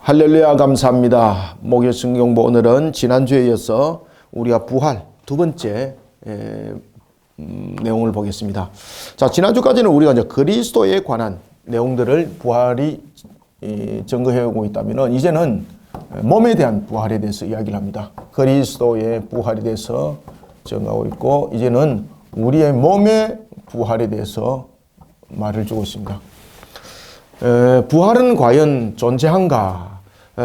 할렐루야 감사합니다. 목요일 성경보 오늘은 지난주에 이어서 우리가 부활 두 번째 내용을 보겠습니다. 자, 지난주까지는 우리가 이제 그리스도에 관한 내용들을 부활이 증거해 오고 있다면 이제는 몸에 대한 부활에 대해서 이야기를 합니다. 그리스도의 부활에 대해서 증거하고 있고 이제는 우리의 몸의 부활에 대해서 말을 주고 있습니다. 부활은 과연 존재한가?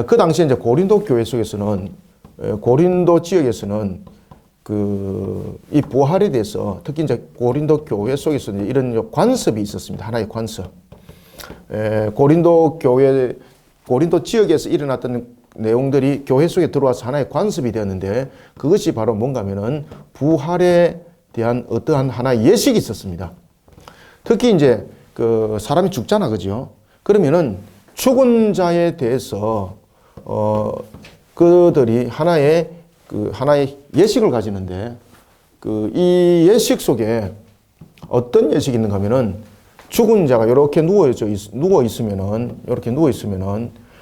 그 당시에 이제 고린도 교회 속에서는 고린도 지역에서는 이 부활에 대해서 특히 이제 고린도 교회 속에서 이제 이런 관습이 있었습니다. 하나의 관습. 고린도 지역에서 일어났던 내용들이 교회 속에 들어와서 하나의 관습이 되었는데 그것이 바로 뭔가면은 부활에 대한 어떠한 하나의 예식이 있었습니다. 특히 이제 사람이 죽잖아, 그죠? 그러면은 죽은 자에 대해서 그들이 하나의 예식을 가지는데 이 예식 속에 어떤 예식이 있는가 하면은 죽은 자가 이렇게 누워 있으면은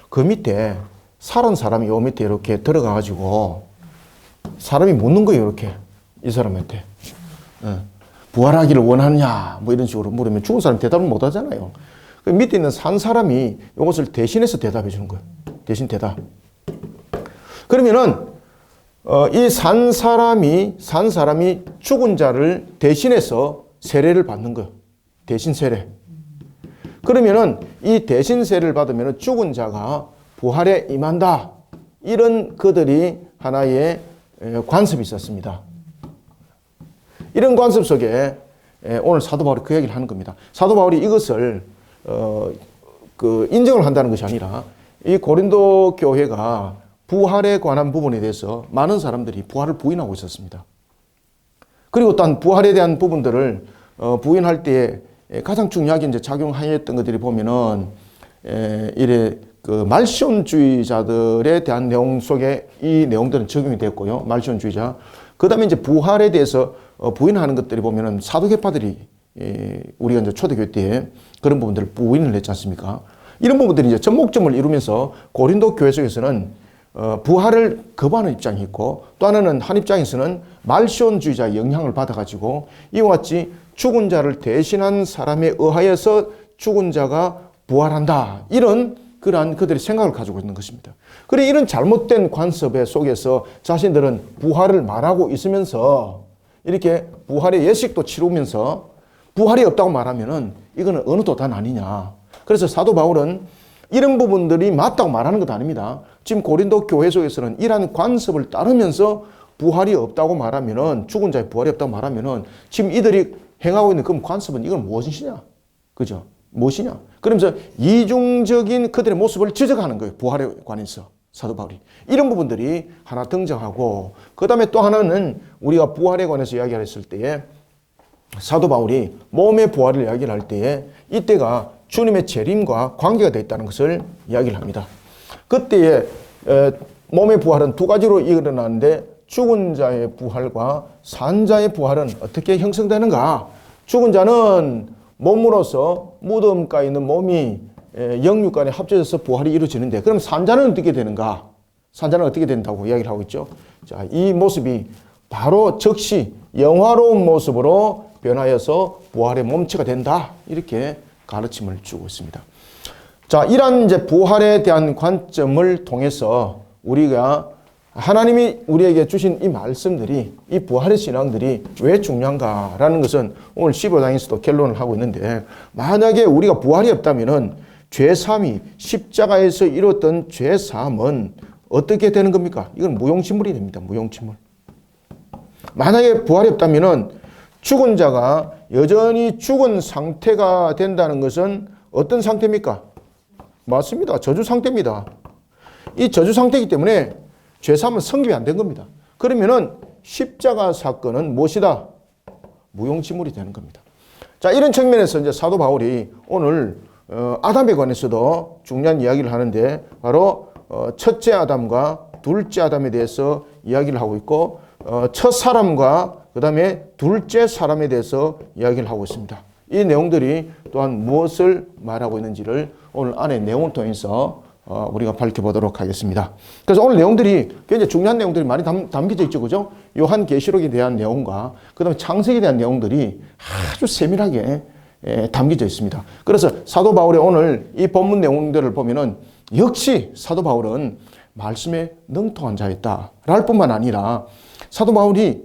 그 밑에 살은 사람이 요 밑에 이렇게 들어가 가지고 사람이 묻는 거예요, 이렇게 이 사람한테. 부활하기를 원하느냐 뭐 이런 식으로 물으면 죽은 사람이 대답을 못 하잖아요. 그 밑에 있는 산 사람이 이것을 대신해서 대답해 주는 거예요. 대신 대답. 그러면은 이 산 사람이 죽은 자를 대신해서 세례를 받는 거예요. 대신 세례. 그러면은 이 대신 세례를 받으면은 죽은 자가 부활에 임한다. 이런 그들이 하나의 관습이 있었습니다. 이런 관습 속에 오늘 사도 바울이 그 얘기를 하는 겁니다. 사도 바울이 이것을 인정을 한다는 것이 아니라 이 고린도 교회가 부활에 관한 부분에 대해서 많은 사람들이 부활을 부인하고 있었습니다. 그리고 또한 부활에 대한 부분들을 부인할 때에 가장 중요하게 이제 작용하였던 것들이 보면은 말시온주의자들에 대한 내용 속에 이 내용들은 적용이 됐고요. 말시온주의자. 그 다음에 이제 부활에 대해서 부인하는 것들이 보면은 사도계파들이 우리가 이제 초대교회 때 그런 부분들을 부인을 했지 않습니까? 이런 부분들이 이제 접목점을 이루면서 고린도 교회 속에서는 부활을 거부하는 입장이 있고 또 하나는 한 입장에서는 말시온주의자의 영향을 받아가지고 이와 같이 죽은 자를 대신한 사람에 의하여서 죽은 자가 부활한다. 그러한 그들의 생각을 가지고 있는 것입니다. 그래 이런 잘못된 관습의 속에서 자신들은 부활을 말하고 있으면서 이렇게 부활의 예식도 치르면서 부활이 없다고 말하면은 이거는 어느 도단 아니냐. 그래서 사도 바울은 이런 부분들이 맞다고 말하는 것도 아닙니다. 지금 고린도 교회 속에서는 이러한 관습을 따르면서 부활이 없다고 말하면은 죽은 자의 부활이 없다고 말하면은 지금 이들이 행하고 있는 그 관습은 이건 무엇이냐? 그죠? 무엇이냐? 그러면서 이중적인 그들의 모습을 지적하는 거예요. 부활에 관해서 사도 바울이. 이런 부분들이 하나 등장하고 그 다음에 또 하나는 우리가 부활에 관해서 이야기를 했을 때에 사도 바울이 몸의 부활을 이야기를 할 때에 이때가 주님의 재림과 관계가 되어 있다는 것을 이야기를 합니다. 그때에 몸의 부활은 두 가지로 일어나는데 죽은 자의 부활과 산 자의 부활은 어떻게 형성되는가? 죽은 자는 몸으로서 무덤가에 있는 몸이 영육간에 합쳐져서 부활이 이루어지는데 그럼 산자는 어떻게 되는가? 산자는 어떻게 된다고 이야기를 하고 있죠. 자, 이 모습이 바로 즉시 영화로운 모습으로 변하여서 부활의 몸체가 된다. 이렇게 가르침을 주고 있습니다. 자, 이러한 이제 부활에 대한 관점을 통해서 우리가 하나님이 우리에게 주신 이 말씀들이 이 부활의 신앙들이 왜 중요한가라는 것은 오늘 15장에서도 결론을 하고 있는데 만약에 우리가 부활이 없다면은 죄사함이 십자가에서 이뤘던 죄사함은 어떻게 되는 겁니까? 이건 무용지물이 됩니다. 무용지물. 만약에 부활이 없다면은 죽은 자가 여전히 죽은 상태가 된다는 것은 어떤 상태입니까? 맞습니다. 저주 상태입니다. 이 저주 상태이기 때문에 죄사함은 성립이 안 된 겁니다. 그러면은 십자가 사건은 무엇이다? 무용지물이 되는 겁니다. 자, 이런 측면에서 이제 사도 바울이 오늘 아담에 관해서도 중요한 이야기를 하는데 바로 첫째 아담과 둘째 아담에 대해서 이야기를 하고 있고 첫 사람과 그 다음에 둘째 사람에 대해서 이야기를 하고 있습니다. 이 내용들이 또한 무엇을 말하고 있는지를 오늘 안에 내용을 통해서 우리가 밝혀보도록 하겠습니다. 그래서 오늘 내용들이 굉장히 중요한 내용들이 많이 담겨져 있죠. 그죠? 요한계시록에 대한 내용과 그 다음에 창세기에 대한 내용들이 아주 세밀하게 담겨져 있습니다. 그래서 사도 바울의 오늘 이 본문 내용들을 보면은 역시 사도 바울은 말씀에 능통한 자였다랄 뿐만 아니라 사도 바울이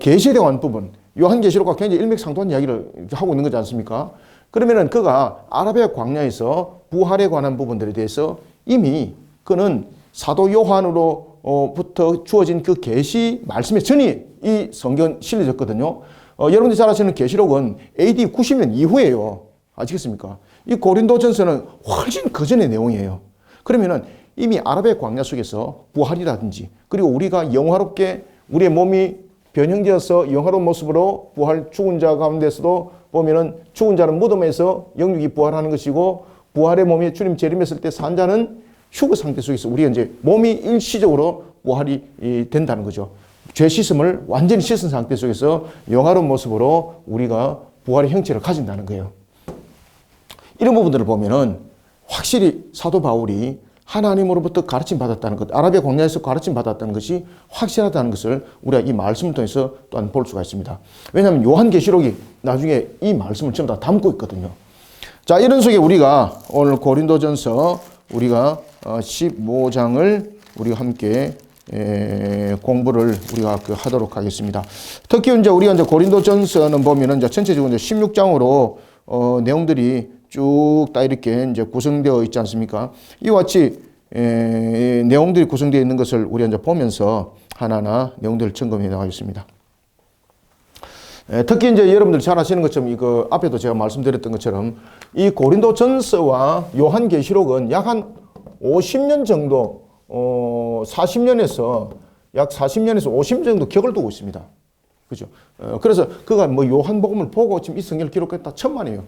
계시에 대한 부분, 요한계시록과 굉장히 일맥상통한 이야기를 하고 있는 거지 않습니까? 그러면은 그가 아라비아 광야에서 부활에 관한 부분들에 대해서 이미 그는 사도 요한으로부터 주어진 그 계시 말씀의 전이 이 성경 실려졌거든요. 여러분들이 잘 아시는 계시록은 AD 90년 이후에요. 아시겠습니까? 이 고린도전서는 훨씬 그 전의 내용이에요. 그러면은 이미 아라비아 광야 속에서 부활이라든지 그리고 우리가 영화롭게 우리의 몸이 변형되어서 영화로운 모습으로 부활 죽은 자 가운데서도 보면은 죽은 자는 무덤에서 영육이 부활하는 것이고 부활의 몸이 주님 재림했을 때 산 자는 휴거 상태 속에서 우리가 이제 몸이 일시적으로 부활이 된다는 거죠. 죄 씻음을 완전히 씻은 상태 속에서 영화로운 모습으로 우리가 부활의 형체를 가진다는 거예요. 이런 부분들을 보면은 확실히 사도 바울이 하나님으로부터 가르침 받았다는 것, 아라비아 광야에서 가르침 받았다는 것이 확실하다는 것을 우리가 이 말씀을 통해서 또한 볼 수가 있습니다. 왜냐하면 요한계시록이 나중에 이 말씀을 전부 다 담고 있거든요. 자, 이런 속에 우리가 오늘 고린도전서 우리가 15장을 우리가 함께 공부를 우리가 하도록 하겠습니다. 특히 이제 우리가 이제 고린도전서는 보면은 이제 전체적으로 이제 16장으로 내용들이 쭉 다 이렇게 이제 구성되어 있지 않습니까? 이와 같이 내용들이 구성되어 있는 것을 우리가 이제 보면서 하나하나 내용들을 점검해 나가겠습니다. 특히 이제 여러분들 잘 아시는 것처럼 이거 앞에도 제가 말씀드렸던 것처럼 이 고린도전서와 요한계시록은 약 한 50년 정도 40년에서 약 40년에서 50년 정도 격을 두고 있습니다. 그죠? 그래서 그가 뭐 요한복음을 보고 지금 이 성경을 기록했다 천만이에요.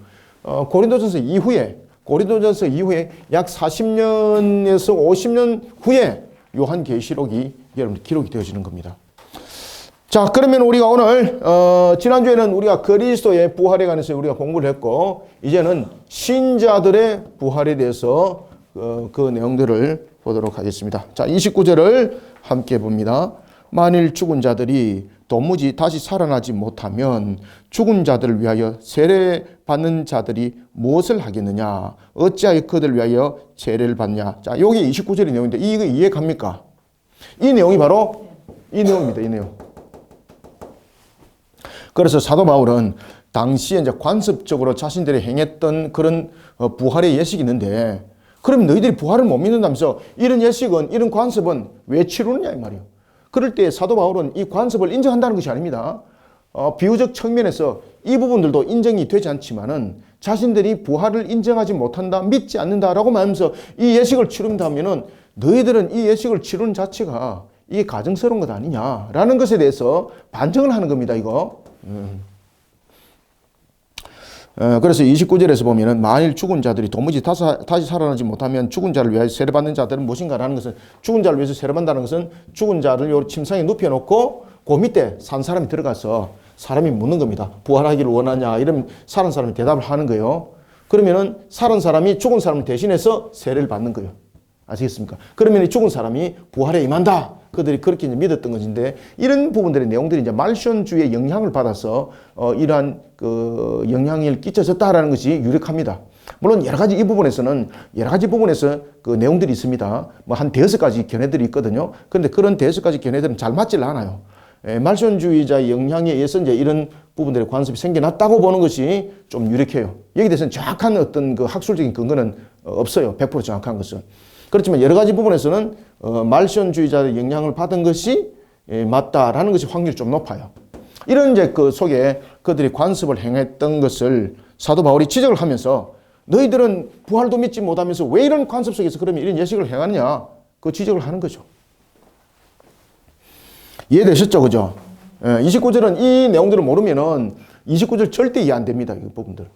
고린도전서 이후에 약 40년에서 50년 후에 요한계시록이 여러분 기록이 되어지는 겁니다. 자, 그러면 우리가 오늘 지난주에는 우리가 그리스도의 부활에 관해서 우리가 공부를 했고 이제는 신자들의 부활에 대해서 그 내용들을 보도록 하겠습니다. 자, 29절을 함께 봅니다. 만일 죽은 자들이 도무지 다시 살아나지 못하면 죽은 자들을 위하여 세례 받는 자들이 무엇을 하겠느냐? 어찌하여 그들을 위하여 세례를 받냐? 자, 여기 29절의 내용인데 이거 이해 갑니까? 이 내용이 바로 이 내용입니다. 이 내용. 그래서 사도 바울은 당시에 이제 관습적으로 자신들이 행했던 그런 부활의 예식이 있는데 그럼 너희들이 부활을 못 믿는다면서 이런 예식은 이런 관습은 왜 치르느냐 이 말이에요. 그럴 때 사도 바울은 이 관습을 인정한다는 것이 아닙니다. 비유적 측면에서 이 부분들도 인정이 되지 않지만은 자신들이 부활을 인정하지 못한다, 믿지 않는다라고 말하면서 이 예식을 치른다면은 너희들은 이 예식을 치르는 자체가 이게 가증스러운 것 아니냐라는 것에 대해서 반증을 하는 겁니다, 이거. 그래서 29절에서 보면은 만일 죽은 자들이 도무지 다시 살아나지 못하면 죽은 자를 위하여 세례받는 자들은 무엇인가라는 것은 죽은 자를 위해서 세례받는다는 것은 죽은 자를 요 침상에 눕혀놓고 그 밑에 산 사람이 들어가서 사람이 묻는 겁니다. 부활하기를 원하냐 이러면 살은 사람이 대답을 하는 거예요. 그러면은 살은 사람이 죽은 사람을 대신해서 세례를 받는 거예요. 아시겠습니까? 그러면 이 죽은 사람이 부활에 임한다. 그들이 그렇게 이제 믿었던 것인데 이런 부분들의 내용들이 이제 말션주의 영향을 받아서 이러한 그 영향을 끼쳐졌다라는 것이 유력합니다. 물론 여러 가지 이 부분에서는 여러 가지 부분에서 그 내용들이 있습니다. 뭐 한 5가지 견해들이 있거든요. 그런데 그런 5가지 견해들은 잘 맞질 않아요. 말션주의자의 영향에 의해서 이제 이런 부분들의 관습이 생겨났다고 보는 것이 좀 유력해요. 여기에 대해서는 정확한 어떤 그 학술적인 근거는 없어요. 100% 정확한 것은. 그렇지만 여러 가지 부분에서는 말션주의자의 영향을 받은 것이 맞다라는 것이 확률이 좀 높아요. 이런 이제 그 속에 그들이 관습을 행했던 것을 사도 바울이 지적을 하면서 너희들은 부활도 믿지 못하면서 왜 이런 관습 속에서 그러면 이런 예식을 행하느냐 그 지적을 하는 거죠. 이해되셨죠? 그죠? 29절은 이 내용들을 모르면은 29절 절대 이해 안 됩니다. 이 부분들.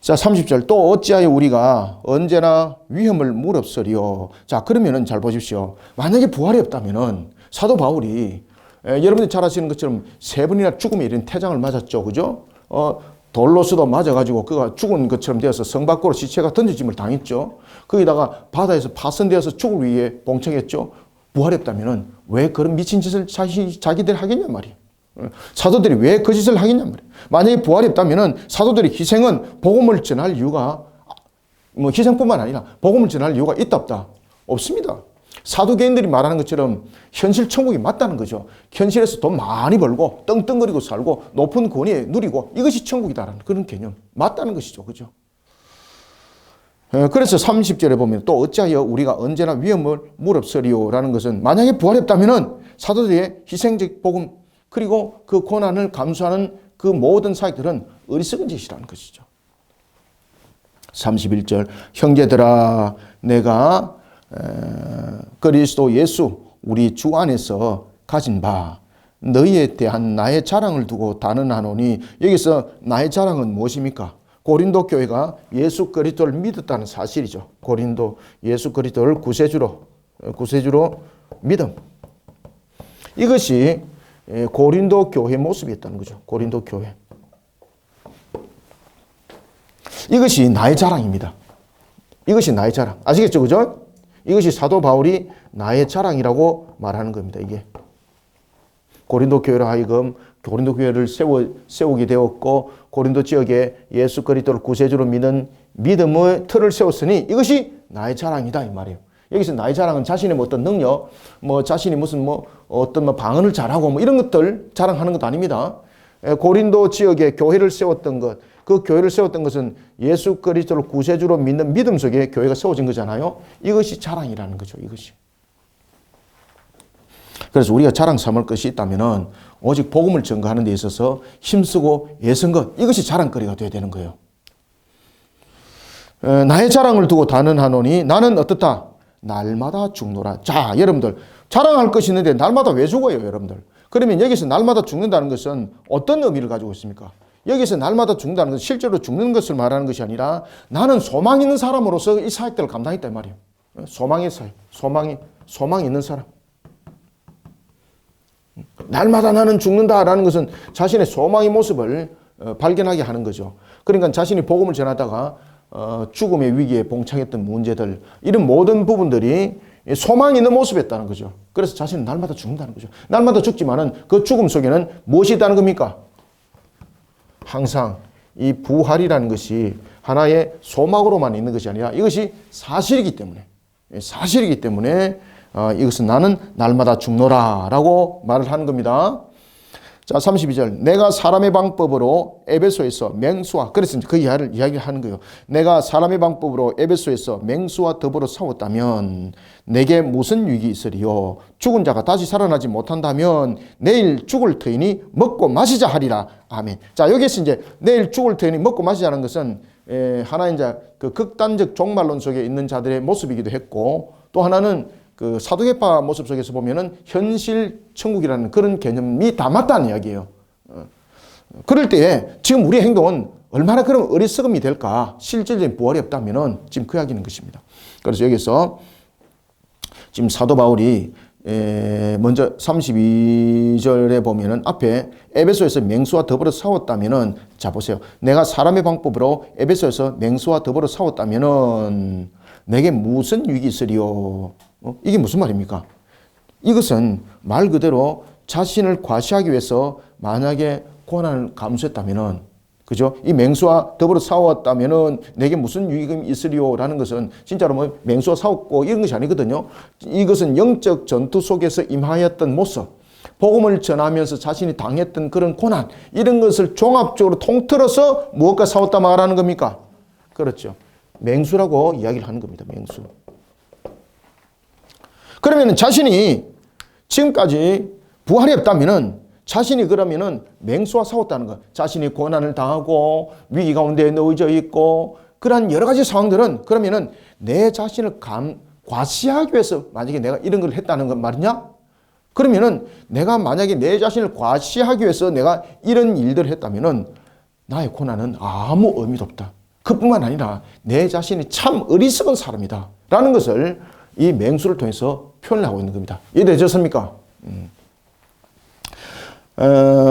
자, 30절 또 어찌하여 우리가 언제나 위험을 무릅쓰리요. 자, 그러면은 잘 보십시오. 만약에 부활이 없다면은 사도 바울이 여러분들이 잘 아시는 것처럼 3번이나 죽음에 이른 태장을 맞았죠. 그죠? 돌로서도 맞아가지고 그가 죽은 것처럼 되어서 성 밖으로 시체가 던져짐을 당했죠. 거기다가 바다에서 파손되어서 죽을 위해 봉착했죠. 부활했다면은 왜 그런 미친 짓을 자기들 하겠냔 말이에요. 사도들이 왜 그 짓을 하겠냔 말이에요. 만약에 부활이 없다면은 사도들의 희생은 복음을 전할 이유가 뭐 희생뿐만 아니라 복음을 전할 이유가 있다 없다? 없습니다. 사도개인들이 말하는 것처럼 현실 천국이 맞다는 거죠. 현실에서 돈 많이 벌고 떵떵거리고 살고 높은 권위에 누리고 이것이 천국이다라는 그런 개념 맞다는 것이죠. 그죠? 그래서 30절에 보면 또 어찌하여 우리가 언제나 위험을 무릅쓰리오라는 것은 만약에 부활했다면은 사도들의 희생적 복음 그리고 그 고난을 감수하는 그 모든 사역들은 어리석은 짓이라는 것이죠. 31절 형제들아 내가 그리스도 예수 우리 주 안에서 가진 바 너희에 대한 나의 자랑을 두고 단언하노니 여기서 나의 자랑은 무엇입니까? 고린도 교회가 예수 그리스도를 믿었다는 사실이죠. 고린도 예수 그리스도를 구세주로 믿음. 이것이 고린도 교회 모습이었다는 거죠. 고린도 교회. 이것이 나의 자랑입니다. 이것이 나의 자랑. 아시겠죠? 그죠? 이것이 사도 바울이 나의 자랑이라고 말하는 겁니다. 이게 고린도 교회로 하여금 고린도 교회를 세우게 되었고 고린도 지역에 예수 그리스도를 구세주로 믿는 믿음의 틀을 세웠으니 이것이 나의 자랑이다 이 말이에요. 여기서 나의 자랑은 자신의 어떤 능력, 자신이 무슨 어떤 방언을 잘하고 이런 것들 자랑하는 것도 아닙니다. 고린도 지역에 교회를 세웠던 것, 그 교회를 세웠던 것은 예수 그리스도를 구세주로 믿는 믿음 속에 교회가 세워진 거잖아요. 이것이 자랑이라는 거죠. 이것이. 그래서 우리가 자랑 삼을 것이 있다면은 오직 복음을 전가하는 데 있어서 힘쓰고 애쓴 것 이것이 자랑거리가 되어야 되는 거예요. 나의 자랑을 두고 단언하노니 나는 어떻다? 날마다 죽노라. 자, 여러분들 자랑할 것이 있는데 날마다 왜 죽어요, 여러분들? 그러면 여기서 날마다 죽는다는 것은 어떤 의미를 가지고 있습니까? 여기서 날마다 죽는다는 것은 실제로 죽는 것을 말하는 것이 아니라 나는 소망 있는 사람으로서 이 사역들을 감당했단 말이에요. 소망의 사역, 소망 있는 사람. 날마다 나는 죽는다라는 것은 자신의 소망의 모습을 발견하게 하는 거죠. 그러니까 자신이 복음을 전하다가 죽음의 위기에 봉착했던 문제들 이런 모든 부분들이 소망이 있는 모습이었다는 거죠. 그래서 자신은 날마다 죽는다는 거죠. 날마다 죽지만은 그 죽음 속에는 무엇이 있다는 겁니까? 항상 이 부활이라는 것이 하나의 소망으로만 있는 것이 아니라 이것이 사실이기 때문에 이것은 나는 날마다 죽노라 라고 말을 하는 겁니다. 자, 32절. 내가 사람의 방법으로 에베소에서 맹수와, 그래서 그 이야기를 하는 거예요. 내가 사람의 방법으로 에베소에서 맹수와 더불어 싸웠다면 내게 무슨 유익이 있으리요? 죽은 자가 다시 살아나지 못한다면 내일 죽을 터이니 먹고 마시자 하리라. 아멘. 자, 여기서 이제 내일 죽을 터이니 먹고 마시자는 것은 하나의 이제 그 극단적 종말론 속에 있는 자들의 모습이기도 했고 또 하나는 그 사도계파 모습 속에서 보면은 현실 천국이라는 그런 개념이 다 맞다는 이야기예요. 그럴 때에 지금 우리의 행동은 얼마나 그런 어리석음이 될까? 실질적인 부활이 없다면은 지금 그 이야기는 것입니다. 그래서 여기서 지금 사도 바울이 먼저 32절에 보면은 앞에 에베소에서 맹수와 더불어 싸웠다면은 자 보세요. 내가 사람의 방법으로 에베소에서 맹수와 더불어 싸웠다면은 내게 무슨 유익이 있으리요? 이게 무슨 말입니까? 이것은 말 그대로 자신을 과시하기 위해서 만약에 고난을 감수했다면은, 그죠? 이 맹수와 더불어 싸웠다면은 내게 무슨 유익이 있으리요라는 것은 진짜로 맹수와 싸웠고 이런 것이 아니거든요. 이것은 영적 전투 속에서 임하였던 모습, 복음을 전하면서 자신이 당했던 그런 고난, 이런 것을 종합적으로 통틀어서 무엇과 싸웠다 말하는 겁니까? 그렇죠. 맹수라고 이야기를 하는 겁니다. 맹수. 그러면 자신이 지금까지 부활이 없다면은 자신이 그러면은 맹수와 싸웠다는 것. 자신이 고난을 당하고 위기 가운데 놓여져 있고 그러한 여러 가지 상황들은 그러면은 내 자신을 과시하기 위해서 만약에 내가 이런 걸 했다는 건 말이냐? 그러면은 내가 만약에 내 자신을 과시하기 위해서 내가 이런 일들을 했다면은 나의 고난은 아무 의미도 없다. 그뿐만 아니라 내 자신이 참 어리석은 사람이다 라는 것을 이 맹수를 통해서 표현을 하고 있는 겁니다. 이해되셨습니까?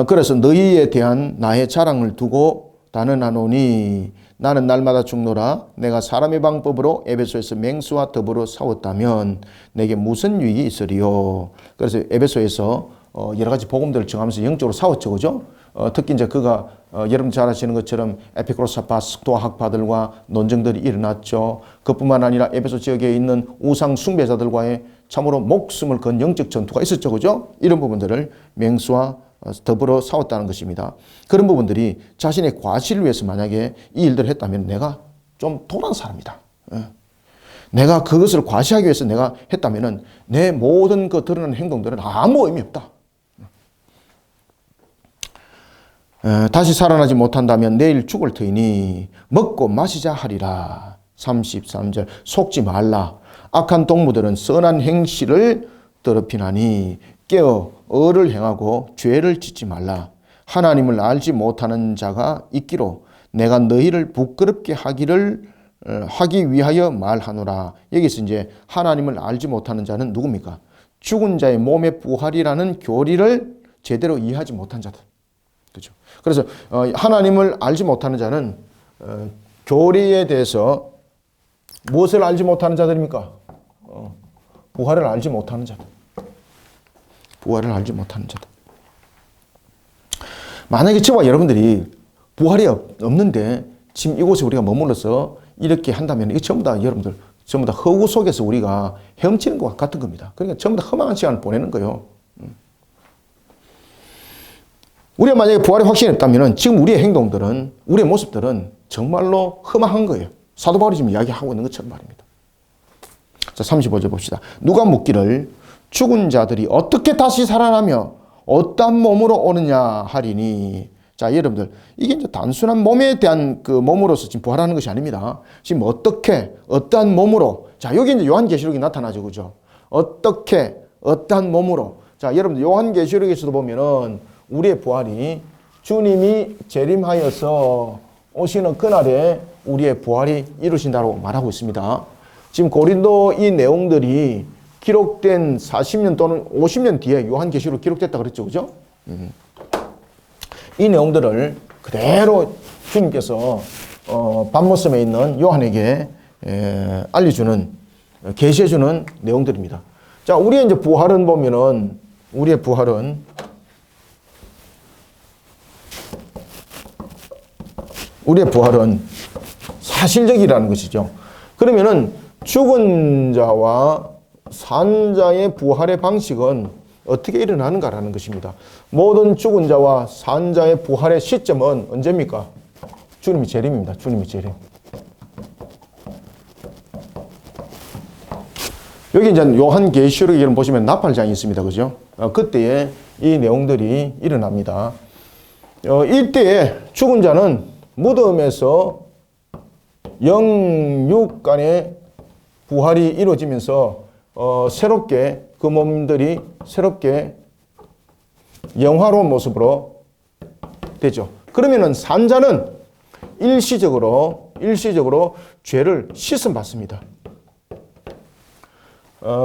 그래서 너희에 대한 나의 자랑을 두고 단언하노니 나는 날마다 죽노라. 내가 사람의 방법으로 에베소에서 맹수와 더불어 싸웠다면 내게 무슨 유익이 있으리요. 그래서 에베소에서 여러 가지 복음들을 정하면서 영적으로 싸웠죠. 그죠? 특히 이제 그가 여러분 잘 아시는 것처럼 에피크로스파 스토아 학파들과 논쟁들이 일어났죠. 그뿐만 아니라 에베소 지역에 있는 우상 숭배자들과의 참으로 목숨을 건 영적 전투가 있었죠. 그죠? 이런 부분들을 맹수와 더불어 싸웠다는 것입니다. 그런 부분들이 자신의 과실을 위해서 만약에 이 일들을 했다면 내가 좀 도란 사람이다. 내가 그것을 과시하기 위해서 내가 했다면 내 모든 그 드러나는 행동들은 아무 의미 없다. 다시 살아나지 못한다면 내일 죽을 터이니 먹고 마시자 하리라. 33절 속지 말라. 악한 동무들은 선한 행실을 더럽히나니 깨어 의를 행하고 죄를 짓지 말라. 하나님을 알지 못하는 자가 있기로 내가 너희를 부끄럽게 하기 위하여 말하노라. 여기서 이제 하나님을 알지 못하는 자는 누굽니까? 죽은 자의 몸의 부활이라는 교리를 제대로 이해하지 못한 자들. 그렇죠. 그래서 하나님을 알지 못하는 자는 교리에 대해서 무엇을 알지 못하는 자들입니까? 부활을 알지 못하는 자들. 부활을 알지 못하는 자들. 만약에 저와 여러분들이 부활이 없는데 지금 이곳에 우리가 머물러서 이렇게 한다면 이게 전부 다 여러분들 전부 다 허구 속에서 우리가 헤엄치는 것과 같은 겁니다. 그러니까 전부 다 허망한 시간을 보내는 거예요. 우리가 만약에 부활의 확신이 없다면 지금 우리의 행동들은, 우리의 모습들은 정말로 흠한 거예요. 사도 바울이 지금 이야기하고 있는 것처럼 말입니다. 자, 35절 봅시다. 누가 묻기를 죽은 자들이 어떻게 다시 살아나며 어떠한 몸으로 오느냐 하리니. 자, 여러분들, 이게 이제 단순한 몸에 대한 그 몸으로서 지금 부활하는 것이 아닙니다. 지금 어떻게, 어떠한 몸으로. 자, 여기 이제 요한계시록이 나타나죠. 그죠? 어떻게, 어떠한 몸으로. 자, 여러분들, 요한계시록에서도 보면은 우리의 부활이 주님이 재림하여서 오시는 그날에 우리의 부활이 이루어진다고 말하고 있습니다. 지금 고린도 이 내용들이 기록된 40년 또는 50년 뒤에 요한계시록 기록됐다 그랬죠. 그죠? 이 내용들을 그대로 주님께서 밤모섬에 있는 요한에게 알려주는, 계시해주는 내용들입니다. 자, 우리의 이제 부활은 보면은, 우리의 부활은 사실적이라는 것이죠. 그러면은 죽은 자와 산 자의 부활의 방식은 어떻게 일어나는가라는 것입니다. 모든 죽은 자와 산 자의 부활의 시점은 언제입니까? 주님이 재림입니다. 주님이 재림. 여기 이제 요한계시록에 보시면 나팔장이 있습니다. 그죠? 그때에 이 내용들이 일어납니다. 이때에 죽은 자는 무덤에서 영육 간의 부활이 이루어지면서 새롭게 그 몸들이 새롭게 영화로운 모습으로 되죠. 그러면은 산자는 일시적으로 죄를 씻음 받습니다.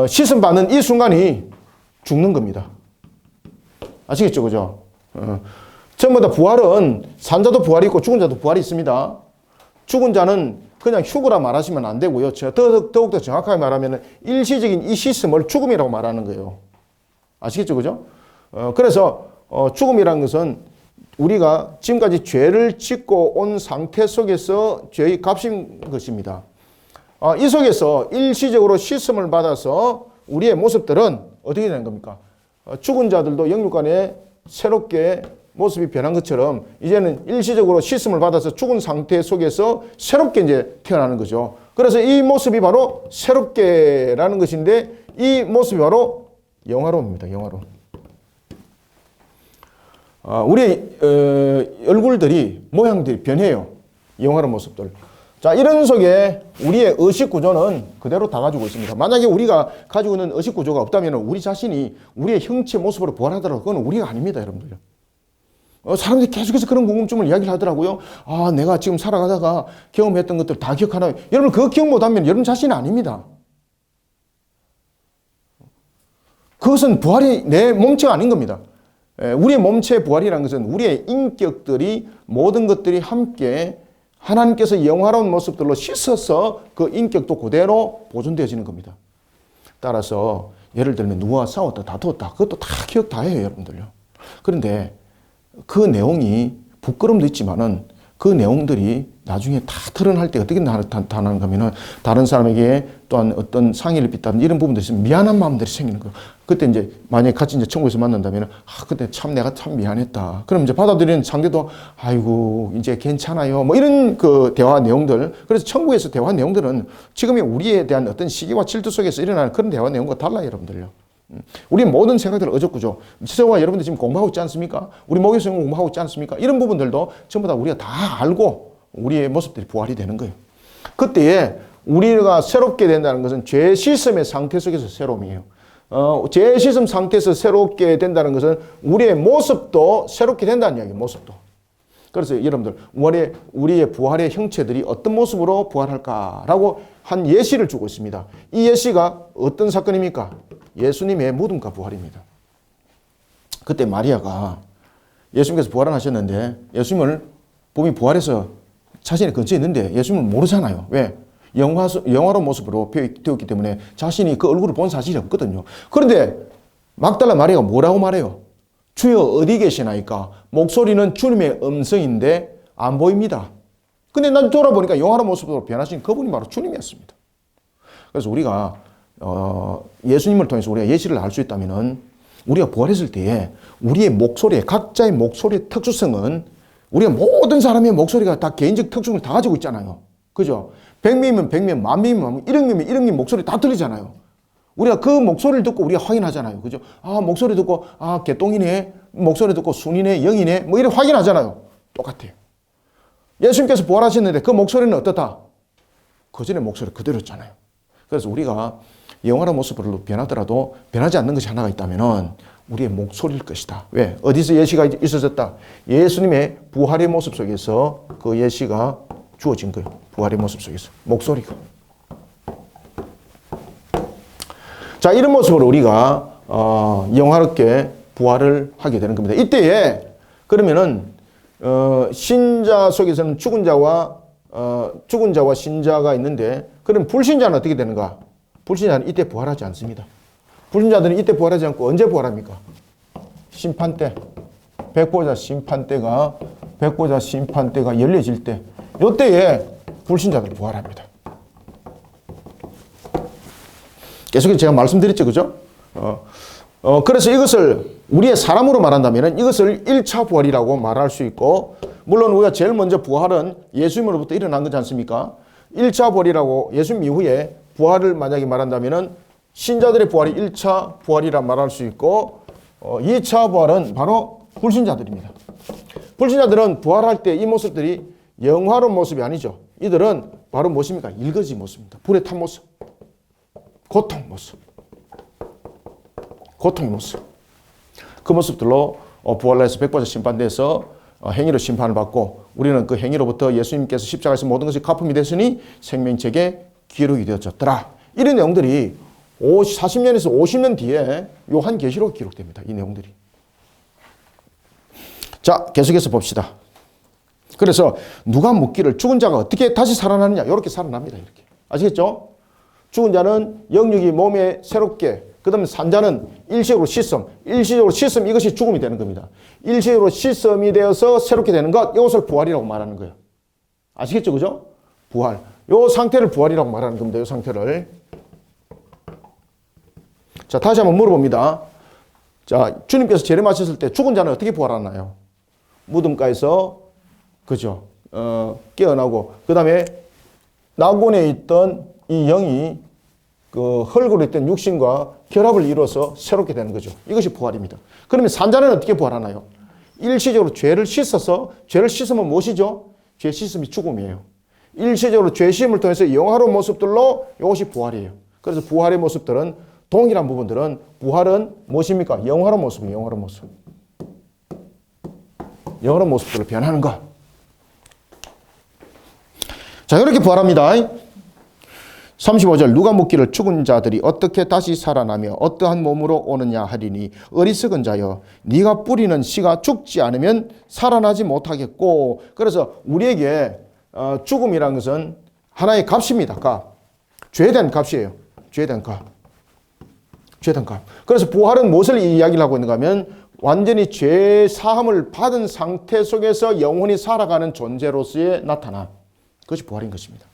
씻음 받는 이 순간이 죽는 겁니다. 아시겠죠, 그죠? 전부 다 부활은 산자도 부활이 있고 죽은 자도 부활이 있습니다. 죽은 자는 그냥 휴거라 말하시면 안 되고요. 더욱더 정확하게 말하면 일시적인 이 씻음을 죽음이라고 말하는 거예요. 아시겠죠? 그죠? 그래서 죽음이라는 것은 우리가 지금까지 죄를 짓고 온 상태 속에서 죄의 값인 것입니다. 이 속에서 일시적으로 씻음을 받아서 우리의 모습들은 어떻게 되는 겁니까? 죽은 자들도 영육간에 새롭게 모습이 변한 것처럼 이제는 일시적으로 씻음을 받아서 죽은 상태 속에서 새롭게 이제 태어나는 거죠. 그래서 이 모습이 바로 새롭게라는 것인데 이 모습이 바로 영화로움입니다. 영화로움. 우리의 얼굴들이 모양들이 변해요. 영화로운 모습들. 자, 이런 속에 우리의 의식 구조는 그대로 다 가지고 있습니다. 만약에 우리가 가지고 있는 의식 구조가 없다면 우리 자신이 우리의 형체 모습으로 부활하더라도 그건 우리가 아닙니다, 여러분들. 사람들이 계속해서 그런 궁금증을 이야기를 하더라고요. 내가 지금 살아가다가 경험했던 것들 다 기억하나요? 여러분, 그거 기억 못하면 여러분 자신이 아닙니다. 그것은 부활이 내 몸체가 아닌 겁니다. 우리의 몸체의 부활이라는 것은 우리의 인격들이 모든 것들이 함께 하나님께서 영화로운 모습들로 씻어서 그 인격도 그대로 보존되어지는 겁니다. 따라서 예를 들면 누구와 싸웠다, 다투었다, 그것도 다 기억 다 해요, 여러분들요. 그런데 그 내용이 부끄럼도 있지만은 그 내용들이 나중에 다 드러날 때 어떻게 나타나는가 하면은 다른 사람에게 또한 어떤 상의를 빚다든지 이런 부분들이 있으면 미안한 마음들이 생기는 거예요. 그때 이제 만약에 같이 이제 천국에서 만난다면은 그때 참 내가 참 미안했다. 그럼 이제 받아들이는 상대도 아이고 이제 괜찮아요. 뭐 이런 그 대화 내용들. 그래서 천국에서 대화 내용들은 지금의 우리에 대한 어떤 시기와 질투 속에서 일어나는 그런 대화 내용과 달라요, 여러분들요. 우리 모든 생각들 어저구죠. 저와 여러분들 지금 공부하고 있지 않습니까? 우리 목요일 공부하고 있지 않습니까? 이런 부분들도 전부 다 우리가 다 알고 우리의 모습들이 부활이 되는 거예요. 그때에 우리가 새롭게 된다는 것은 죄 씻음의 상태 속에서 새로움이에요. 죄 씻음 상태에서 새롭게 된다는 것은 우리의 모습도 새롭게 된다는 이야기예요. 모습도. 그래서 여러분들 우리의 부활의 형체들이 어떤 모습으로 부활할까라고 한 예시를 주고 있습니다. 이 예시가 어떤 사건입니까? 예수님의 무덤과 부활입니다. 그때 마리아가 예수님께서 부활하셨는데 예수님을 몸이 부활해서 자신의 근처에 있는데 예수님을 모르잖아요. 왜? 영화로운 모습으로 되었기 때문에 자신이 그 얼굴을 본 사실이 없거든요. 그런데 막달라 마리아가 뭐라고 말해요? 주여 어디 계시나이까? 목소리는 주님의 음성인데 안 보입니다. 근데 난 돌아보니까 영화로운 모습으로 변하신 그분이 바로 주님이었습니다. 그래서 우리가 예수님을 통해서 우리가 예시를 알 수 있다면은 우리가 부활했을 때에 우리의 목소리에 각자의 목소리의 특수성은 우리가 모든 사람의 목소리가 다 개인적 특성을 다 가지고 있잖아요. 그죠? 100명이면 100명, 10,000명이면 1억명이면 1억명 목소리 다 들리잖아요. 우리가 그 목소리를 듣고 우리가 확인하잖아요. 그죠? 목소리 듣고 개똥이네, 목소리 듣고 순이네, 영이네, 뭐 이렇게 확인하잖아요. 똑같아요. 예수님께서 부활하셨는데 그 목소리는 어떻다? 그전의 목소리 그대로였잖아요. 그래서 우리가 영화로운 모습으로 변하더라도 변하지 않는 것이 하나가 있다면은 우리의 목소리일 것이다. 왜? 어디서 예시가 있어졌다? 예수님의 부활의 모습 속에서 그 예시가 주어진 거예요. 부활의 모습 속에서. 목소리가. 자, 이런 모습으로 우리가 영화롭게 부활을 하게 되는 겁니다. 이때에 그러면은 신자 속에서는 죽은 자와 신자가 있는데 그럼 불신자는 어떻게 되는가? 불신자는 이때 부활하지 않습니다. 불신자들은 이때 부활하지 않고 언제 부활합니까? 심판 때. 백보자 심판 때가 열려질 때. 이때에 불신자들은 부활합니다. 계속해서 제가 말씀드렸죠. 그죠? 그래서 이것을 우리의 사람으로 말한다면 이것을 1차 부활이라고 말할 수 있고, 물론 우리가 제일 먼저 부활은 예수님으로부터 일어난 거지 않습니까? 1차 부활이라고 예수님 이후에 부활을 만약에 말한다면 신자들의 부활이 1차 부활이라 말할 수 있고, 2차 부활은 바로 불신자들입니다. 불신자들은 부활할 때 이 모습들이 영화로운 모습이 아니죠. 이들은 바로 무엇입니까? 일거지 모습입니다. 불에 탄 모습. 고통의 모습. 그 모습들로 부활해서 백보자 심판대에서 행위로 심판을 받고, 우리는 그 행위로부터 예수님께서 십자가에서 모든 것이 갚음이 됐으니 생명책에 기록이 되어졌더라. 이런 내용들이 40년에서 50년 뒤에 요한계시록에 기록됩니다. 이 내용들이. 자, 계속해서 봅시다. 그래서 누가 묻기를 죽은 자가 어떻게 다시 살아나느냐? 이렇게 살아납니다. 이렇게. 아시겠죠? 죽은 자는 영육이 몸에 새롭게, 그 다음에 산자는 일시적으로 씻음, 이것이 죽음이 되는 겁니다. 일시적으로 씻음이 되어서 새롭게 되는 것, 이것을 부활이라고 말하는 거예요. 아시겠죠? 그죠? 부활. 요 상태를 부활이라고 말하는 겁니다. 요 상태를. 자, 다시 한번 물어봅니다. 자, 주님께서 재림하셨을 때 죽은 자는 어떻게 부활하나요? 무덤가에서, 그죠? 깨어나고, 그 다음에 낙원에 있던 이 영이 그 헐거로 있던 육신과 결합을 이루어서 새롭게 되는 거죠. 이것이 부활입니다. 그러면 산자는 어떻게 부활하나요? 일시적으로 죄를 씻으면 무엇이죠? 죄 씻음이 죽음이에요. 일시적으로 죄 씻음을 통해서 영화로운 모습들로 이것이 부활이에요. 그래서 부활의 모습들은 동일한 부분들은 부활은 무엇입니까? 영화로운 모습이에요. 영화로운 모습. 영화로운 모습들로 변하는 것. 자, 이렇게 부활합니다. 35절 누가 묻기를 죽은 자들이 어떻게 다시 살아나며 어떠한 몸으로 오느냐 하리니 어리석은 자여 네가 뿌리는 씨가 죽지 않으면 살아나지 못하겠고. 그래서 우리에게 죽음이라는 것은 하나의 값입니다. 값. 죄에 대한 값이에요. 죄에 대한 값. 죄에 대한 값. 그래서 부활은 무엇을 이야기를 하고 있는가 하면 완전히 죄 사함을 받은 상태 속에서 영원히 살아가는 존재로서의 나타남. 그것이 부활인 것입니다.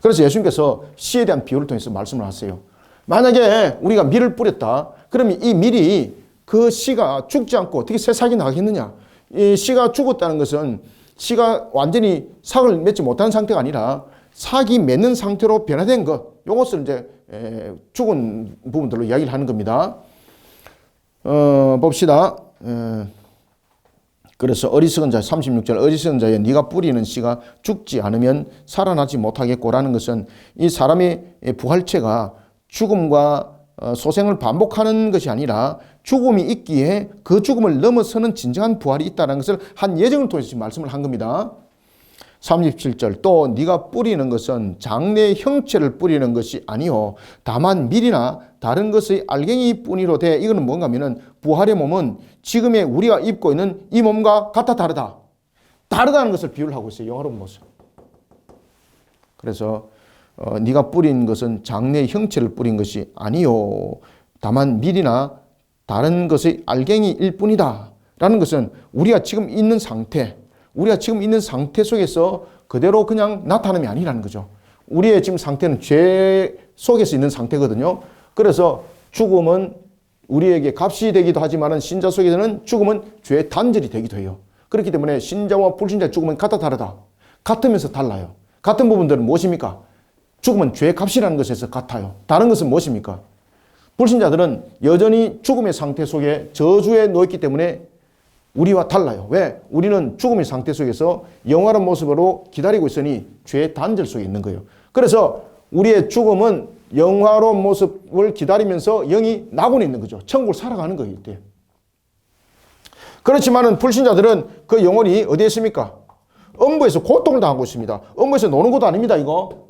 그래서 예수님께서 씨에 대한 비유를 통해서 말씀을 하세요. 만약에 우리가 밀을 뿌렸다. 그러면 이 밀이 그 씨가 죽지 않고 어떻게 새 싹이 나겠느냐. 이 씨가 죽었다는 것은 씨가 완전히 싹을 맺지 못하는 상태가 아니라 싹이 맺는 상태로 변화된 것. 이것을 이제 죽은 부분들로 이야기를 하는 겁니다. 봅시다. 그래서 어리석은 자 36절 어리석은 자여 네가 뿌리는 씨가 죽지 않으면 살아나지 못하겠고라는 것은 이 사람의 부활체가 죽음과 소생을 반복하는 것이 아니라 죽음이 있기에 그 죽음을 넘어서는 진정한 부활이 있다는 것을 한 예정을 통해서 말씀을 한 겁니다. 37절 또 네가 뿌리는 것은 장래의 형체를 뿌리는 것이 아니요 다만 밀이나 다른 것의 알갱이 뿐이로되. 이거는 뭔가 하면은 부활의 몸은 지금의 우리가 입고 있는 이 몸과 같아 다르다. 다르다는 것을 비유를 하고 있어요. 영화로운 모습. 그래서 네가 뿌린 것은 장래의 형체를 뿌린 것이 아니요 다만 밀이나 다른 것의 알갱이일 뿐이다. 라는 것은 우리가 지금 있는 상태, 우리가 지금 있는 상태 속에서 그대로 그냥 나타남이 아니라는 거죠. 우리의 지금 상태는 죄 속에서 있는 상태거든요. 그래서 죽음은 우리에게 값이 되기도 하지만 신자 속에서는 죽음은 죄의 단절이 되기도 해요. 그렇기 때문에 신자와 불신자의 죽음은 같아 다르다. 같으면서 달라요. 같은 부분들은 무엇입니까? 죽음은 죄의 값이라는 것에서 같아요. 다른 것은 무엇입니까? 불신자들은 여전히 죽음의 상태 속에 저주에 놓였기 때문에 우리와 달라요. 왜? 우리는 죽음의 상태 속에서 영원한 모습으로 기다리고 있으니 죄의 단절 속에 있는 거예요. 그래서 우리의 죽음은 영화로운 모습을 기다리면서 영이 나고는 있는 거죠. 천국을 살아가는 거예요. 이때. 그렇지만은 불신자들은 그 영혼이 어디에 있습니까? 음부에서 고통을 당하고 있습니다. 음부에서 노는 것도 아닙니다. 이거.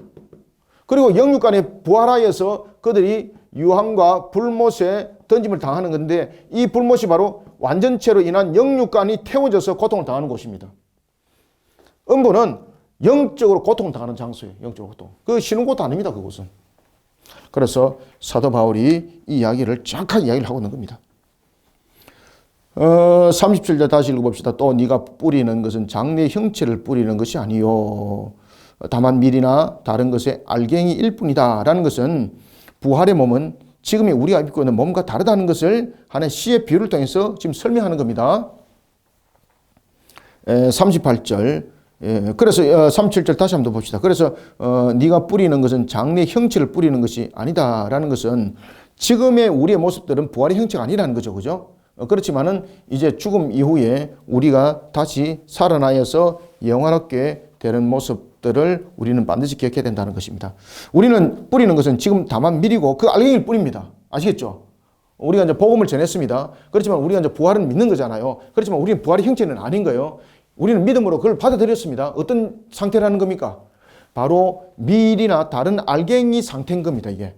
그리고 영육간의 부활하여서 그들이 유황과 불못에 던짐을 당하는 건데 이 불못이 바로 완전체로 인한 영육간이 태워져서 고통을 당하는 곳입니다. 음부는 영적으로 고통을 당하는 장소예요. 영적으로 고통. 그 쉬는 곳도 아닙니다. 그곳은. 그래서 사도 바울이 이 이야기를 정확하게 이야기를 하고 있는 겁니다. 37절 다시 읽어봅시다. 또 네가 뿌리는 것은 장래의 형체를 뿌리는 것이 아니요 다만 밀이나 다른 것의 알갱이일 뿐이다. 라는 것은 부활의 몸은 지금의 우리가 입고 있는 몸과 다르다는 것을 하나의 시의 비유를 통해서 지금 설명하는 겁니다. 38절 그래서 37절 다시 한번 봅시다. 그래서 네가 뿌리는 것은 장래의 형체를 뿌리는 것이 아니다. 라는 것은 지금의 우리의 모습들은 부활의 형체가 아니라는 거죠. 그죠? 그렇지만은 이제 죽음 이후에 우리가 다시 살아나서 영원하게 되는 모습들을 우리는 반드시 기억해야 된다는 것입니다. 우리는 뿌리는 것은 지금 다만 밀이고 그 알갱이를 뿌립니다. 아시겠죠? 우리가 이제 복음을 전했습니다. 그렇지만 우리가 이제 부활은 믿는 거잖아요. 그렇지만 우리는 부활의 형체는 아닌 거예요. 우리는 믿음으로 그걸 받아들였습니다. 어떤 상태라는 겁니까? 바로 밀이나 다른 알갱이 상태인 겁니다. 이게.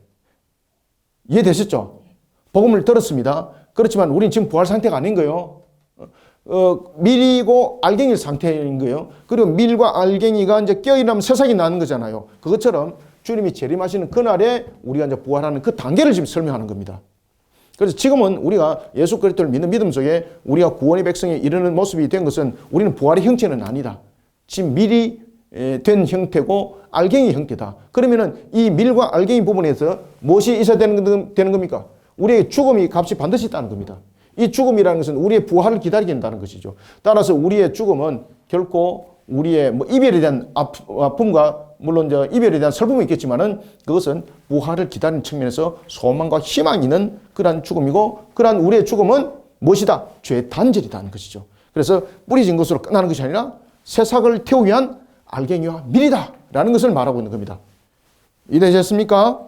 이해되셨죠? 복음을 들었습니다. 그렇지만 우리는 지금 부활 상태가 아닌 거예요. 밀이고 알갱이 상태인 거예요. 그리고 밀과 알갱이가 이제 껴일하면 새싹이 나는 거잖아요. 그것처럼 주님이 재림하시는 그날에 우리가 이제 부활하는 그 단계를 지금 설명하는 겁니다. 그래서 지금은 우리가 예수 그리스도를 믿는 믿음 속에 우리가 구원의 백성에 이르는 모습이 된 것은 우리는 부활의 형체는 아니다. 지금 밀이 된 형태고 알갱이 형태다. 그러면은 이 밀과 알갱이 부분에서 무엇이 있어야 되는 겁니까? 우리의 죽음이 값이 반드시 있다는 겁니다. 이 죽음이라는 것은 우리의 부활을 기다리게 된다는 것이죠. 따라서 우리의 죽음은 결코 우리의 이별에 대한 아픔과 물론 이별에 대한 슬픔이 있겠지만은 그것은 부활을 기다리는 측면에서 소망과 희망이 있는 그러한 죽음이고 그러한 우리의 죽음은 무엇이다? 죄의 단절이라는 것이죠. 그래서 뿌리진 것으로 끝나는 것이 아니라 새싹을 태우기 위한 알갱이와 밀이다 라는 것을 말하고 있는 겁니다. 이해되셨습니까?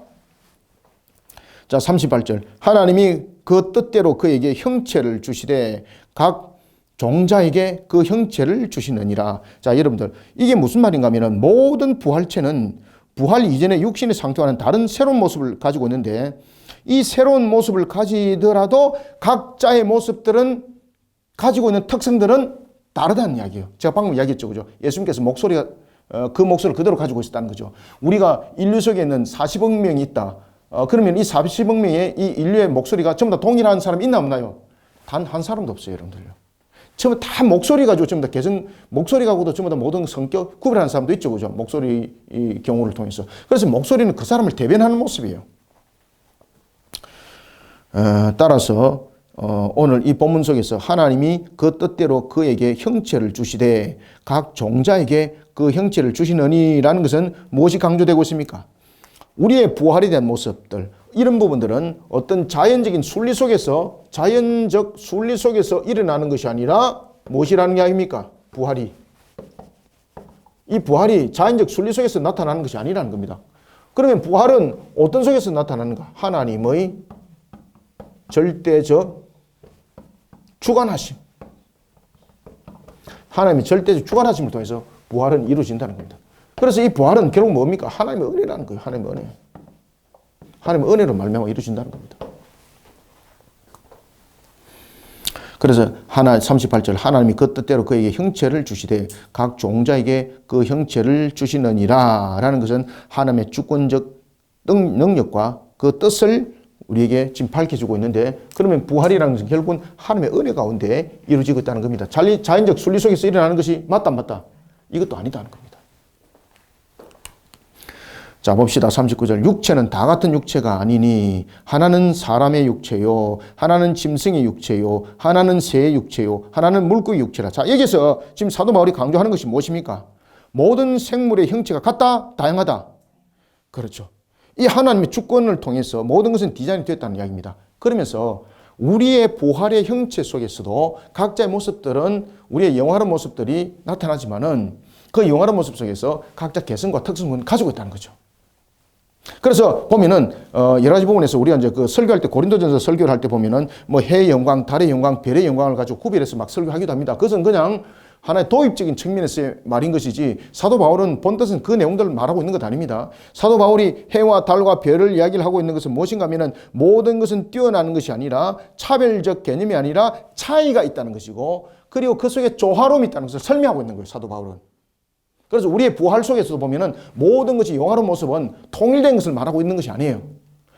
자, 38절. 하나님이 그 뜻대로 그에게 형체를 주시되 각 종자에게 그 형체를 주시느니라. 자, 여러분들 이게 무슨 말인가 하면은 모든 부활체는 부활 이전의 육신의 상태와는 다른 새로운 모습을 가지고 있는데 이 새로운 모습을 가지더라도 각자의 모습들은 가지고 있는 특성들은 다르다는 이야기예요. 제가 방금 이야기했죠. 그죠? 예수님께서 목소리가 그 목소리를 그대로 가지고 있었다는 거죠. 우리가 인류 속에 있는 40억 명이 있다. 그러면 이 40억 명의 이 인류의 목소리가 전부 다 동일한 사람이 있나 없나요? 단 한 사람도 없어요, 여러분들요. 전부 다 목소리 가지고 전부 다 목소리 가지고도 전부 다 모든 성격 구별하는 사람도 있죠, 그죠? 목소리 이 경우를 통해서. 그래서 목소리는 그 사람을 대변하는 모습이에요. 따라서 오늘 이 본문 속에서 하나님이 그 뜻대로 그에게 형체를 주시되 각 종자에게 그 형체를 주시느니라는 것은 무엇이 강조되고 있습니까? 우리의 부활에 대한 모습들, 이런 부분들은 어떤 자연적 순리 속에서 일어나는 것이 아니라 무엇이라는 게 아닙니까? 부활이. 이 부활이 자연적 순리 속에서 나타나는 것이 아니라는 겁니다. 그러면 부활은 어떤 속에서 나타나는가? 하나님의 절대적 주관하심. 하나님의 절대적 주관하심을 통해서 부활은 이루어진다는 겁니다. 그래서 이 부활은 결국 뭡니까? 하나님의 은혜라는 거예요. 하나님의 은혜. 하나님의 은혜로 말미암아 이루어진다는 겁니다. 그래서 38절 하나님이 그 뜻대로 그에게 형체를 주시되 각 종자에게 그 형체를 주시느니라 라는 것은 하나님의 주권적 능력과 그 뜻을 우리에게 지금 밝혀주고 있는데, 그러면 부활이라는 것은 결국은 하나님의 은혜 가운데 이루어지고 있다는 겁니다. 자연적 순리 속에서 일어나는 것이 맞다 안 맞다? 이것도 아니다는 겁니다. 자, 봅시다. 39절. 육체는 다 같은 육체가 아니니 하나는 사람의 육체요, 하나는 짐승의 육체요, 하나는 새의 육체요, 하나는 물고기 육체라. 자, 여기서 지금 사도 바울이 강조하는 것이 무엇입니까? 모든 생물의 형체가 같다, 다양하다. 그렇죠. 이 하나님의 주권을 통해서 모든 것은 디자인이 되었다는 이야기입니다. 그러면서 우리의 부활의 형체 속에서도 각자의 모습들은 우리의 영화로운 모습들이 나타나지만은 그 영화로운 모습 속에서 각자 개성과 특성을 가지고 있다는 거죠. 그래서 보면은 여러 가지 부분에서 우리가 이제 그 설교할 때 고린도전서 설교를 할 때 보면은 뭐 해의 영광, 달의 영광, 별의 영광을 가지고 구별해서 막 설교하기도 합니다. 그것은 그냥 하나의 도입적인 측면에서의 말인 것이지 사도 바울은 본 뜻은 그 내용들을 말하고 있는 것 아닙니다. 사도 바울이 해와 달과 별을 이야기를 하고 있는 것은 무엇인가 하면은 모든 것은 뛰어나는 것이 아니라 차별적 개념이 아니라 차이가 있다는 것이고, 그리고 그 속에 조화로움이 있다는 것을 설명하고 있는 거예요, 사도 바울은. 그래서 우리의 부활 속에서도 보면은 모든 것이 영화로운 모습은 통일된 것을 말하고 있는 것이 아니에요.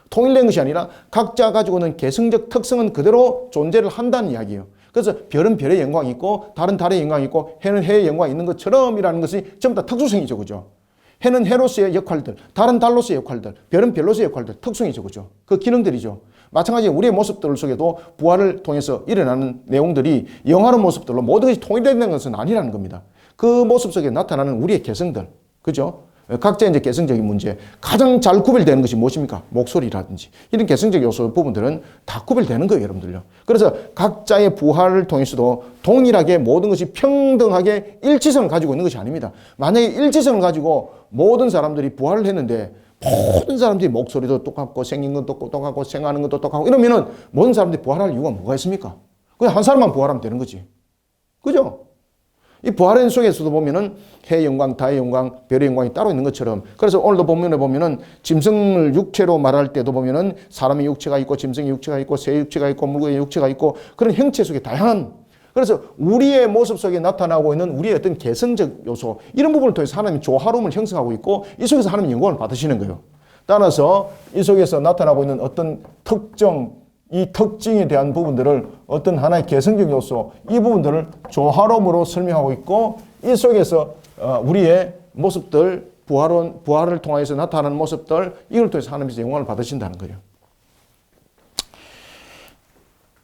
통일된 것이 아니라 각자 가지고 있는 개성적 특성은 그대로 존재를 한다는 이야기예요. 그래서 별은 별의 영광이 있고 다른 달의 영광이 있고 해는 해의 영광이 있는 것처럼이라는 것이 전부 다 특수성이죠. 그죠? 해는 해로서의 역할들, 달은 달로서의 역할들, 별은 별로서의 역할들, 특성이죠. 그죠? 그 기능들이죠. 마찬가지로 우리의 모습들 속에도 부활을 통해서 일어나는 내용들이 영화로운 모습들로 모든 것이 통일된 것은 아니라는 겁니다. 그 모습 속에 나타나는 우리의 개성들, 그죠? 각자의 이제 개성적인 문제, 가장 잘 구별되는 것이 무엇입니까? 목소리라든지 이런 개성적 요소 부분들은 다 구별되는 거예요, 여러분들요. 그래서 각자의 부활을 통해서도 동일하게 모든 것이 평등하게 일치성을 가지고 있는 것이 아닙니다. 만약에 일치성을 가지고 모든 사람들이 부활을 했는데 모든 사람들이 목소리도 똑같고 생긴 것도 똑같고 생각하는 것도 똑같고 이러면은 모든 사람들이 부활할 이유가 뭐가 있습니까? 그냥 한 사람만 부활하면 되는 거지. 그죠? 이 부활의 속에서도 보면은 해의 영광, 달의 영광, 별의 영광이 따로 있는 것처럼, 그래서 오늘도 보면은 짐승을 육체로 말할 때도 보면은 사람의 육체가 있고 짐승의 육체가 있고 새의 육체가 있고 물고기의 육체가 있고 그런 형체 속에 다양한, 그래서 우리의 모습 속에 나타나고 있는 우리의 어떤 개성적 요소, 이런 부분을 통해서 하나님이 조화로움을 형성하고 있고 이 속에서 하나님의 영광을 받으시는 거예요. 따라서 이 속에서 나타나고 있는 어떤 특정, 이 특징에 대한 부분들을 어떤 하나의 개성적 요소, 이 부분들을 조화로움으로 설명하고 있고, 이 속에서 우리의 모습들, 부활을 통해서 나타나는 모습들, 이걸 통해서 하나님께서 영광을 받으신다는 거예요.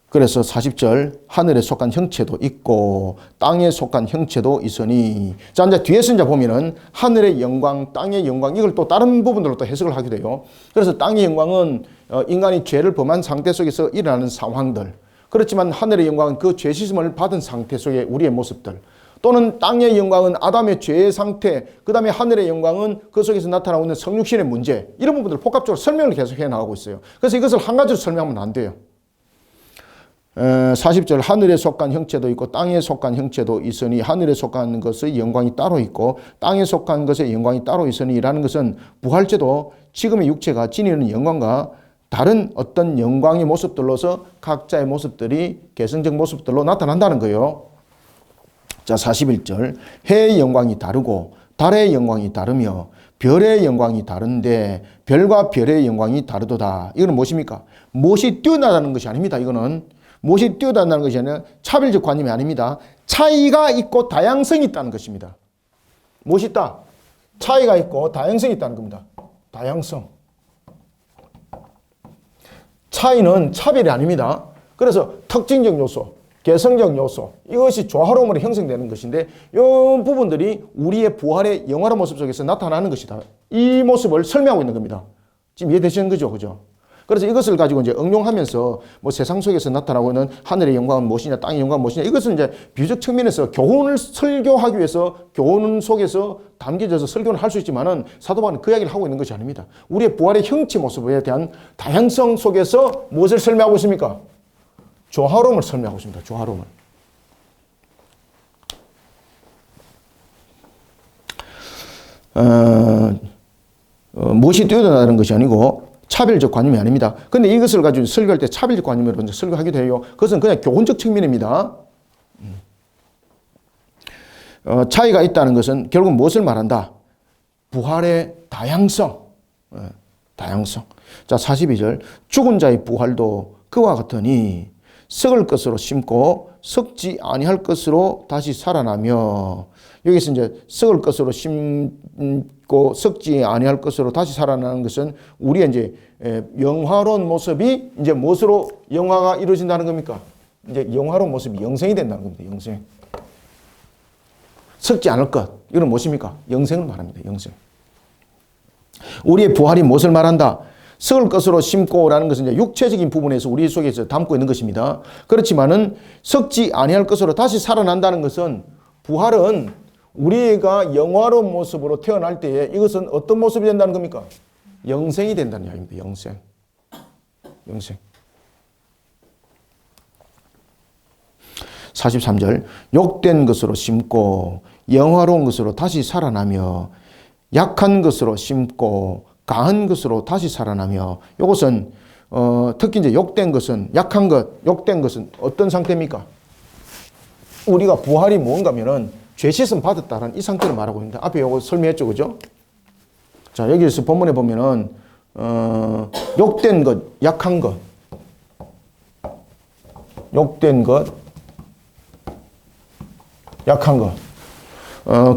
그래서 40절 하늘에 속한 형체도 있고 땅에 속한 형체도 있으니, 자 이제 뒤에서 이제 보면은 하늘의 영광, 땅의 영광, 이걸 또 다른 부분들로 또 해석을 하게 돼요. 그래서 땅의 영광은 인간이 죄를 범한 상태 속에서 일어나는 상황들, 그렇지만 하늘의 영광은 그 죄 씻음을 받은 상태 속의 우리의 모습들, 또는 땅의 영광은 아담의 죄의 상태, 그 다음에 하늘의 영광은 그 속에서 나타나고 있는 성육신의 문제, 이런 부분들을 복합적으로 설명을 계속 해 나가고 있어요. 그래서 이것을 한 가지로 설명하면 안 돼요. 40절 하늘에 속한 형체도 있고 땅에 속한 형체도 있으니 하늘에 속한 것의 영광이 따로 있고 땅에 속한 것의 영광이 따로 있으니 라는 것은 부활체도 지금의 육체가 지니는 영광과 다른 어떤 영광의 모습들로서 각자의 모습들이 개성적 모습들로 나타난다는 거예요. 자, 41절 해의 영광이 다르고 달의 영광이 다르며 별의 영광이 다른데 별과 별의 영광이 다르도다. 이거는 무엇입니까? 무엇이 뛰어나다는 것이 아닙니다. 이거는 무엇이 뛰어난다는 것이 아니라 차별적 관념이 아닙니다. 차이가 있고 다양성이 있다는 것입니다. 무엇이 있다? 차이가 있고 다양성이 있다는 겁니다. 다양성. 차이는 차별이 아닙니다. 그래서 특징적 요소, 개성적 요소, 이것이 조화로움으로 형성되는 것인데 이 부분들이 우리의 부활의 영화로운 모습 속에서 나타나는 것이다. 이 모습을 설명하고 있는 겁니다. 지금 이해되시는 거죠? 그죠? 그래서 이것을 가지고 이제 응용하면서 뭐 세상 속에서 나타나고 있는 하늘의 영광은 무엇이냐, 땅의 영광은 무엇이냐, 이것은 이제 비유적 측면에서 교훈을 설교하기 위해서 교훈 속에서 담겨져서 설교를 할 수 있지만은 사도 바울은 그 이야기를 하고 있는 것이 아닙니다. 우리의 부활의 형체 모습에 대한 다양성 속에서 무엇을 설명하고 있습니까? 조화로움을 설명하고 있습니다. 조화로움을. 무엇이 뛰어나다는 것이 아니고 차별적 관념이 아닙니다. 근데 이것을 가지고 설교할 때 차별적 관념으로 먼저 설교하기도 해요. 그것은 그냥 교훈적 측면입니다. 차이가 있다는 것은 결국 무엇을 말한다? 부활의 다양성. 다양성. 자, 42절. 죽은 자의 부활도 그와 같으니 썩을 것으로 심고 썩지 아니할 것으로 다시 살아나며, 여기서 이제 썩을 것으로 심고 썩지 아니할 것으로 다시 살아나는 것은 우리의 이제 영화로운 모습이 이제 무엇으로 영화가 이루어진다는 겁니까? 이제 영화로운 모습이 영생이 된다는 겁니다. 영생. 썩지 않을 것. 이건 무엇입니까? 영생을 말합니다. 영생. 우리의 부활이 무엇을 말한다? 썩을 것으로 심고라는 것은 이제 육체적인 부분에서 우리 속에서 담고 있는 것입니다. 그렇지만은 썩지 아니할 것으로 다시 살아난다는 것은, 부활은 우리가 영화로운 모습으로 태어날 때에 이것은 어떤 모습이 된다는 겁니까? 영생이 된다는 이야기입니다. 영생. 영생. 43절. 욕된 것으로 심고 영화로운 것으로 다시 살아나며 약한 것으로 심고 강한 것으로 다시 살아나며, 이것은 특히 이제 욕된 것은, 약한 것, 욕된 것은 어떤 상태입니까? 우리가 부활이 뭔가면은 죄 씻음 받았다는 이 상태를 말하고 있는데, 앞에 요거 설명했죠, 그죠? 자, 여기서 본문에 보면은 욕된 것, 약한 것, 욕된 것, 약한 것.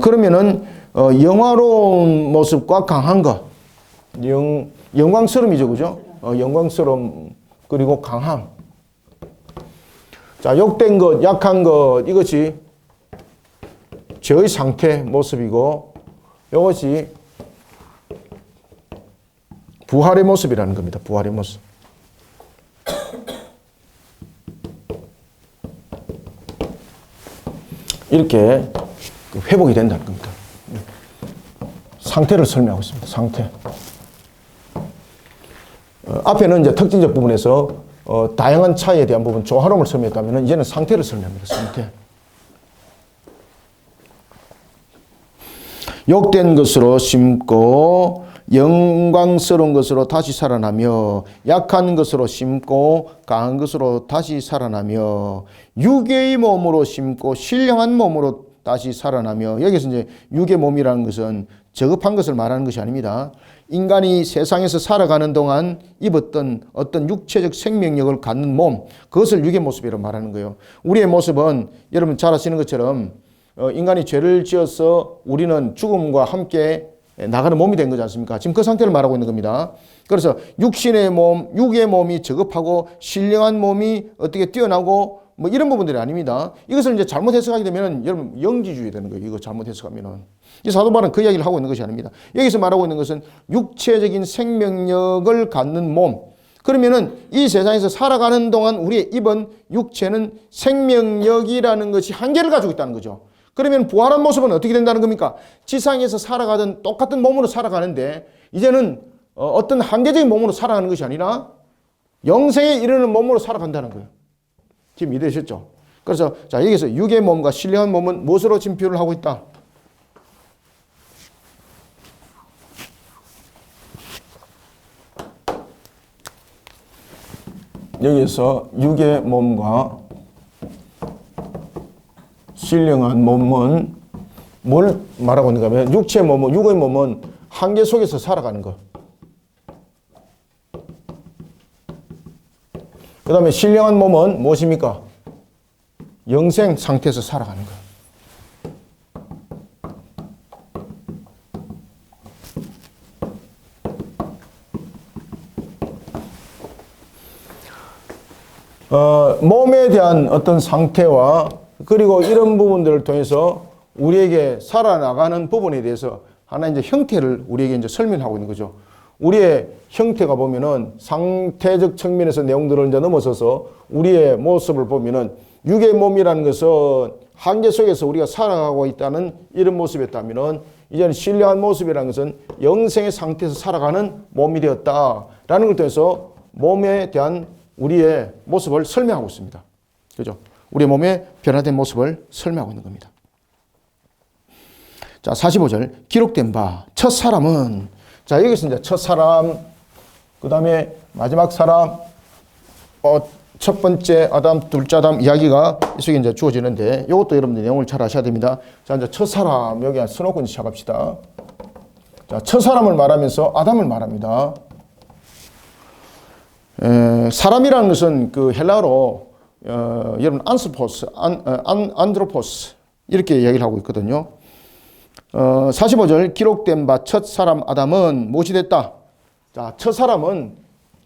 그러면은 영화로운 모습과 강한 것, 영광스러움이죠, 그죠? 영광스러움, 그리고 강함. 자, 욕된 것, 약한 것, 이것이 죄의 상태 모습이고, 이것이 부활의 모습이라는 겁니다. 부활의 모습. 이렇게 회복이 된다는 겁니다. 상태를 설명하고 있습니다. 상태. 앞에는 이제 특징적 부분에서 다양한 차이에 대한 부분, 조화로움을 설명했다면 이제는 상태를 설명합니다. 상태. 욕된 것으로 심고 영광스러운 것으로 다시 살아나며, 약한 것으로 심고 강한 것으로 다시 살아나며, 육의 몸으로 심고 신령한 몸으로 다시 살아나며. 여기서 이제 육의 몸이라는 것은 저급한 것을 말하는 것이 아닙니다. 인간이 세상에서 살아가는 동안 입었던 어떤 육체적 생명력을 갖는 몸, 그것을 육의 모습이라고 말하는 거예요. 우리의 모습은 여러분 잘 아시는 것처럼 인간이 죄를 지어서 우리는 죽음과 함께 나가는 몸이 된 거지 않습니까? 지금 그 상태를 말하고 있는 겁니다. 그래서 육신의 몸, 육의 몸이 저급하고 신령한 몸이 어떻게 뛰어나고 뭐 이런 부분들이 아닙니다. 이것을 이제 잘못 해석하게 되면 여러분 영지주의 되는 거예요. 이거 잘못 해석하면은. 이 사도 바울은 그 이야기를 하고 있는 것이 아닙니다. 여기서 말하고 있는 것은 육체적인 생명력을 갖는 몸. 그러면은 이 세상에서 살아가는 동안 우리의 입은 육체는 생명력이라는 것이 한계를 가지고 있다는 거죠. 그러면 부활한 모습은 어떻게 된다는 겁니까? 지상에서 살아가던 똑같은 몸으로 살아가는데 이제는 어떤 한계적인 몸으로 살아가는 것이 아니라 영생에 이르는 몸으로 살아간다는 거예요. 지금 이해되셨죠? 그래서 자 여기서 육의 몸과 신령한 몸은 무엇으로 지금 비유를 하고 있다? 여기서 육의 몸과 신령한 몸은 뭘 말하고 있는가 하면 육체의 몸은, 육의 몸은 한계 속에서 살아가는 것. 그 다음에 신령한 몸은 무엇입니까? 영생 상태에서 살아가는 것. 몸에 대한 어떤 상태와 그리고 이런 부분들을 통해서 우리에게 살아나가는 부분에 대해서 하나 이제 형태를 우리에게 이제 설명하고 있는 거죠. 우리의 형태가 보면은 상태적 측면에서 내용들을 이제 넘어서서 우리의 모습을 보면은 육의 몸이라는 것은 한계 속에서 우리가 살아가고 있다는 이런 모습이었다면은 이제는 신령한 모습이라는 것은 영생의 상태에서 살아가는 몸이 되었다라는 걸 통해서 몸에 대한 우리의 모습을 설명하고 있습니다. 그죠? 우리 몸의 변화된 모습을 설명하고 있는 겁니다. 자, 45절. 기록된 바, 첫 사람은, 자, 여기서 이제 첫 사람, 그 다음에 마지막 사람, 첫 번째 아담, 둘째 아담 이야기가 이 속에 이제 주어지는데, 이것도 여러분들 내용을 잘 아셔야 됩니다. 자, 이제 첫 사람, 여기 써놓고 시작합시다. 자, 첫 사람을 말하면서 아담을 말합니다. 사람이라는 것은 그 헬라어로 여러분 안스포스, 안드로포스 이렇게 이야기를 하고 있거든요. 45절 기록된 바 첫 사람 아담은 무엇이 됐다? 자, 첫 사람은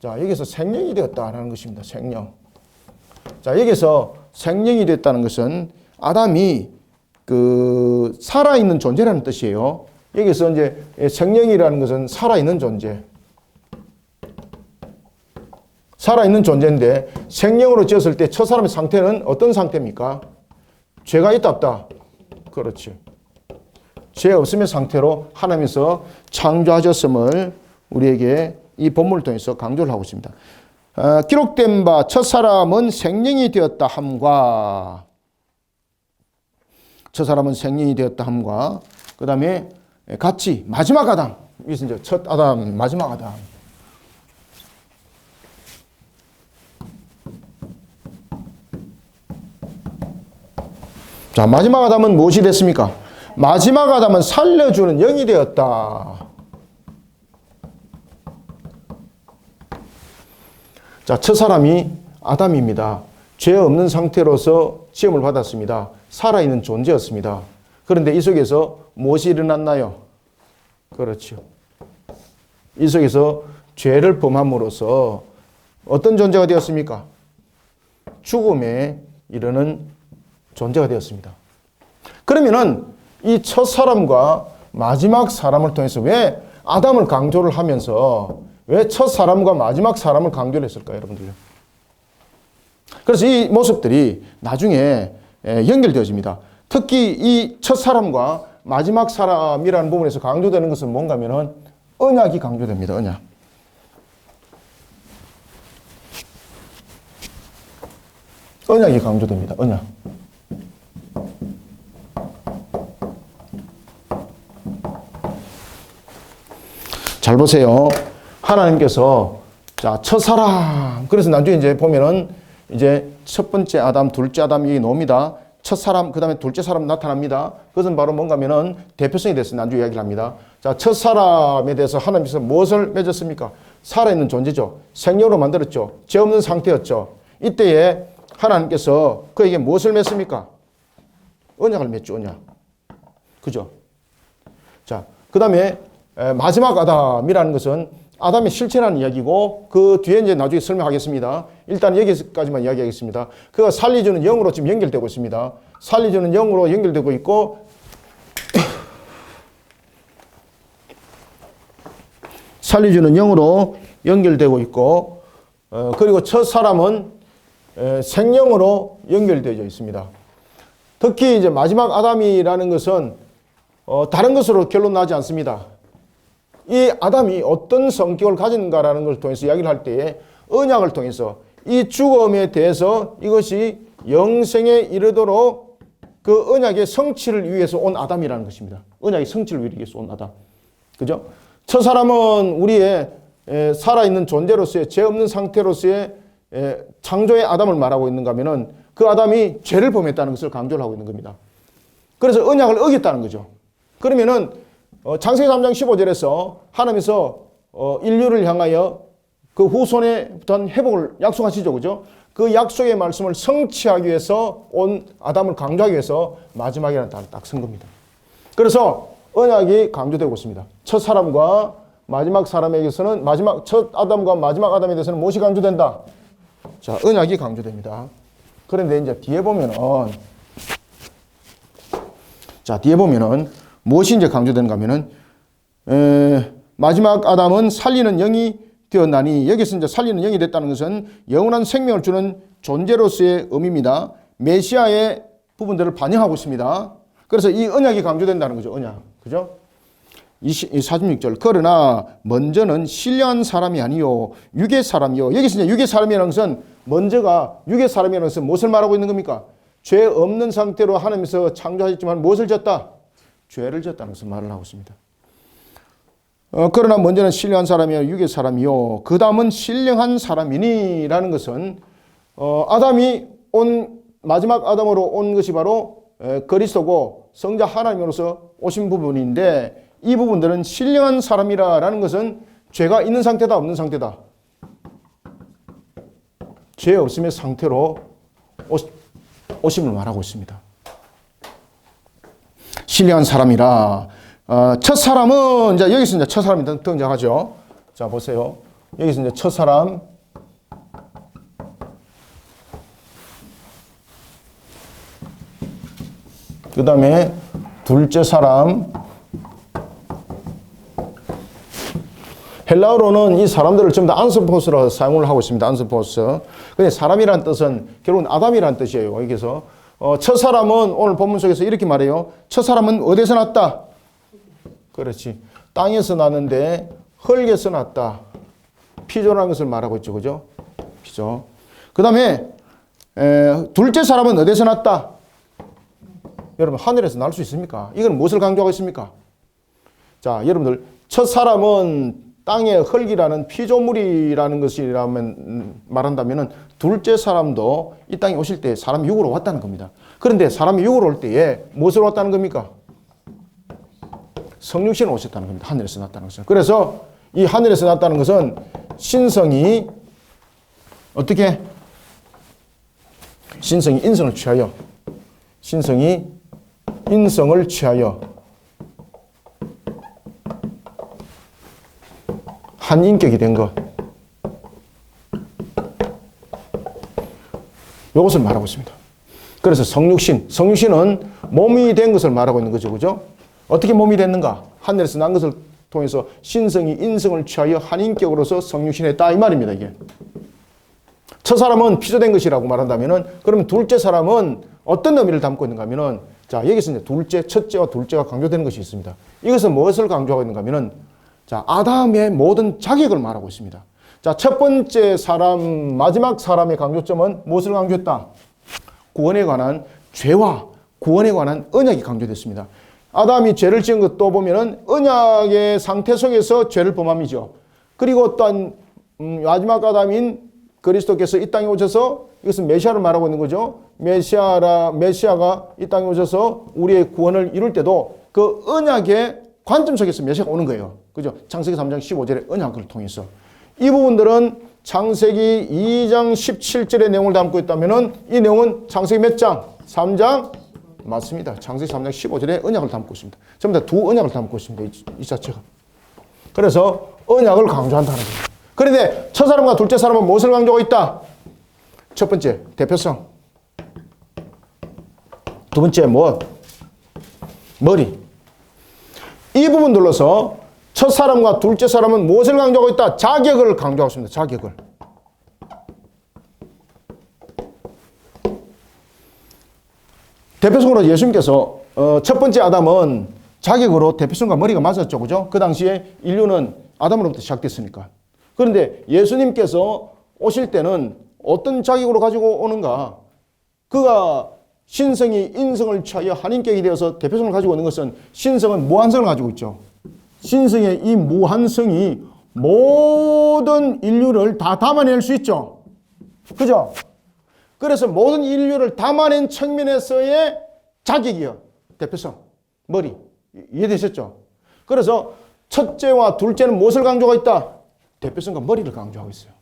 자 여기서 생명이 되었다라는 것입니다. 생명. 자, 여기서 생명이 됐다는 것은 아담이 그 살아있는 존재라는 뜻이에요. 여기서 이제 생명이라는 것은 살아있는 존재. 살아있는 존재인데 생명으로 지었을 때 첫 사람의 상태는 어떤 상태입니까? 죄가 있다 없다? 그렇지. 죄 없음의 상태로 하나님께서 창조하셨음을 우리에게 이 본문을 통해서 강조를 하고 있습니다. 기록된 바 첫 사람은 생명이 되었다 함과 첫 사람은 생명이 되었다 함과 그 다음에 같이 마지막 아담 이것은 이제 첫 아담 마지막 아담 자, 마지막 아담은 무엇이 됐습니까? 마지막 아담은 살려주는 영이 되었다. 자, 첫 사람이 아담입니다. 죄 없는 상태로서 지음을 받았습니다. 살아있는 존재였습니다. 그런데 이 속에서 무엇이 일어났나요? 그렇죠. 이 속에서 죄를 범함으로써 어떤 존재가 되었습니까? 죽음에 이르는 존재가 되었습니다. 그러면은 이 첫 사람과 마지막 사람을 통해서 왜 아담을 강조를 하면서 왜 첫 사람과 마지막 사람을 강조를 했을까요, 여러분들요? 그래서 이 모습들이 나중에 연결되어집니다. 특히 이 첫 사람과 마지막 사람이라는 부분에서 강조되는 것은 뭔가 하면은 언약이 강조됩니다. 언약. 언약이 강조됩니다. 언약. 잘 보세요. 하나님께서 자, 첫 사람. 그래서 나중에 이제 보면은 이제 첫 번째 아담, 둘째 아담이 나옵니다. 첫 사람, 그 다음에 둘째 사람 나타납니다. 그것은 바로 뭔가 하면은 대표성이 됐어요. 나중에 이야기를 합니다. 자, 첫 사람에 대해서 하나님께서 무엇을 맺었습니까? 살아있는 존재죠. 생명으로 만들었죠. 죄 없는 상태였죠. 이때에 하나님께서 그에게 무엇을 맺습니까? 언약을 맺죠, 언약. 그죠? 자, 그 다음에 마지막 아담이라는 것은 아담의 실체라는 이야기고 그 뒤에 이제 나중에 설명하겠습니다. 일단 여기까지만 이야기하겠습니다. 그가 살리주는 영으로 지금 연결되고 있습니다. 살리주는 영으로 연결되고 있고 살리주는 영으로 연결되고 있고 그리고 첫 사람은 생명으로 연결되어 있습니다. 특히 이제 마지막 아담이라는 것은 다른 것으로 결론 나지 않습니다. 이 아담이 어떤 성격을 가진가라는 걸 통해서 이야기를 할 때에 언약을 통해서 이 죽음에 대해서 이것이 영생에 이르도록 그 언약의 성취를 위해서 온 아담이라는 것입니다. 언약의 성취를 위해서 온 아담. 그죠? 첫 사람은 우리의 살아있는 존재로서의 죄 없는 상태로서의 창조의 아담을 말하고 있는가 하면은 그 아담이 죄를 범했다는 것을 강조를 하고 있는 겁니다. 그래서 언약을 어겼다는 거죠. 그러면은 창세기 3장 15절에서 하나님께서 인류를 향하여 그 후손에 어떤 회복을 약속하시죠. 그죠? 그 약속의 말씀을 성취하기 위해서 온 아담을 강조하기 위해서 마지막이라는 단어를 딱 쓴 겁니다. 그래서 언약이 강조되고 있습니다. 첫 사람과 마지막 사람에게서는 첫 아담과 마지막 아담에 대해서는 무엇이 강조된다? 자, 언약이 강조됩니다. 그런데 이제 뒤에 보면은 무엇이 이제 강조되는가 하면은 마지막 아담은 살리는 영이 되었나니, 여기서 이제 살리는 영이 됐다는 것은 영원한 생명을 주는 존재로서의 의미입니다. 메시아의 부분들을 반영하고 있습니다. 그래서 이 언약이 강조된다는 거죠. 언약. 그죠? 46절. 그러나 먼저는 신령한 사람이 아니요 육의 사람이요. 여기서 이제 육의 사람이라는 것은 먼저가 육의 사람이라는 것은 무엇을 말하고 있는 겁니까? 죄 없는 상태로 하나님께서 창조하셨지만 무엇을 졌다? 죄를 졌다는 것을 말을 하고 있습니다. 그러나 먼저는 신령한 사람이요 육의 사람이요 그 다음은 신령한 사람이니 라는 것은 아담이 마지막 아담으로 온 것이 바로 그리스도고 성자 하나님으로서 오신 부분인데, 이 부분들은 신령한 사람이라는 것은 죄가 있는 상태다 없는 상태다? 죄 없음의 상태로 오심을 말하고 있습니다. 신령한 사람이라. 첫 사람은 이제 여기서 이제 첫 사람이 등장하죠. 자, 보세요. 여기서 이제 첫 사람. 그 다음에 둘째 사람. 헬라어로는 이 사람들을 전부 다 안스포스로 사용을 하고 있습니다. 안스포스. 근데 사람이란 뜻은 결국은 아담이란 뜻이에요. 여기서 첫 사람은 오늘 본문 속에서 이렇게 말해요. 첫 사람은 어디서 났다? 그렇지. 땅에서 나는데 흙에서 났다. 피조라는 것을 말하고 있죠. 그죠? 피조. 그 다음에 둘째 사람은 어디서 났다? 여러분, 하늘에서 날 수 있습니까? 이건 무엇을 강조하고 있습니까? 자, 여러분들, 첫 사람은 땅의 흙이라는 피조물이라는 것이라면 말한다면은 둘째 사람도 이 땅에 오실 때 사람 육으로 왔다는 겁니다. 그런데 사람이 육으로 올 때에 무엇으로 왔다는 겁니까? 성육신으로 오셨다는 겁니다. 하늘에서 났다는 것은. 그래서 이 하늘에서 났다는 것은 신성이 어떻게? 신성이 인성을 취하여. 신성이 인성을 취하여 한 인격이 된 것. 이것을 말하고 있습니다. 그래서 성육신은 몸이 된 것을 말하고 있는 거죠. 그죠? 어떻게 몸이 됐는가? 하늘에서 난 것을 통해서 신성이 인성을 취하여 한 인격으로서 성육신했다 이 말입니다. 이게. 첫 사람은 피조된 것이라고 말한다면은, 그러면 둘째 사람은 어떤 의미를 담고 있는가 하면은, 자, 여기서 이제 첫째와 둘째가 강조되는 것이 있습니다. 이것은 무엇을 강조하고 있는가 하면은, 자, 아담의 모든 자격을 말하고 있습니다. 자, 첫 번째 사람, 마지막 사람의 강조점은 무엇을 강조했다? 구원에 관한 죄와 구원에 관한 언약이 강조됐습니다. 아담이 죄를 지은 것도 보면은 언약의 상태 속에서 죄를 범함이죠. 그리고 또한 마지막 아담인 그리스도께서 이 땅에 오셔서, 이것은 메시아를 말하고 있는 거죠. 메시아가 이 땅에 오셔서 우리의 구원을 이룰 때도 그 언약의 관점 속에서 메시아가 오는 거예요. 그죠? 창세기 3장 15절의 언약을 통해서. 이 부분들은 창세기 2장 17절의 내용을 담고 있다면은, 이 내용은 창세기 몇 장? 3장? 맞습니다. 창세기 3장 15절의 언약을 담고 있습니다. 전부 다 두 언약을 담고 있습니다. 이 자체가. 그래서 언약을 강조한다는 거예요. 그런데 첫 사람과 둘째 사람은 무엇을 강조하고 있다? 첫 번째, 대표성. 두 번째, 머리. 이 부분들로서 첫 사람과 둘째 사람은 무엇을 강조하고 있다? 자격을 강조하고 있습니다. 자격을. 대표성으로 예수님께서 첫 번째 아담은 자격으로 대표성과 머리가 맞았죠. 그죠? 그 당시에 인류는 아담으로부터 시작됐으니까. 그런데 예수님께서 오실 때는 어떤 자격으로 가지고 오는가? 그가 신성이 인성을 취하여 한인격이 되어서 대표성을 가지고 있는 것은 신성은 무한성을 가지고 있죠. 신성의 이 무한성이 모든 인류를 다 담아낼 수 있죠. 그죠? 그래서 모든 인류를 담아낸 측면에서의 자격이요. 대표성, 머리. 이해되셨죠? 그래서 첫째와 둘째는 무엇을 강조하고 있다? 대표성과 머리를 강조하고 있어요.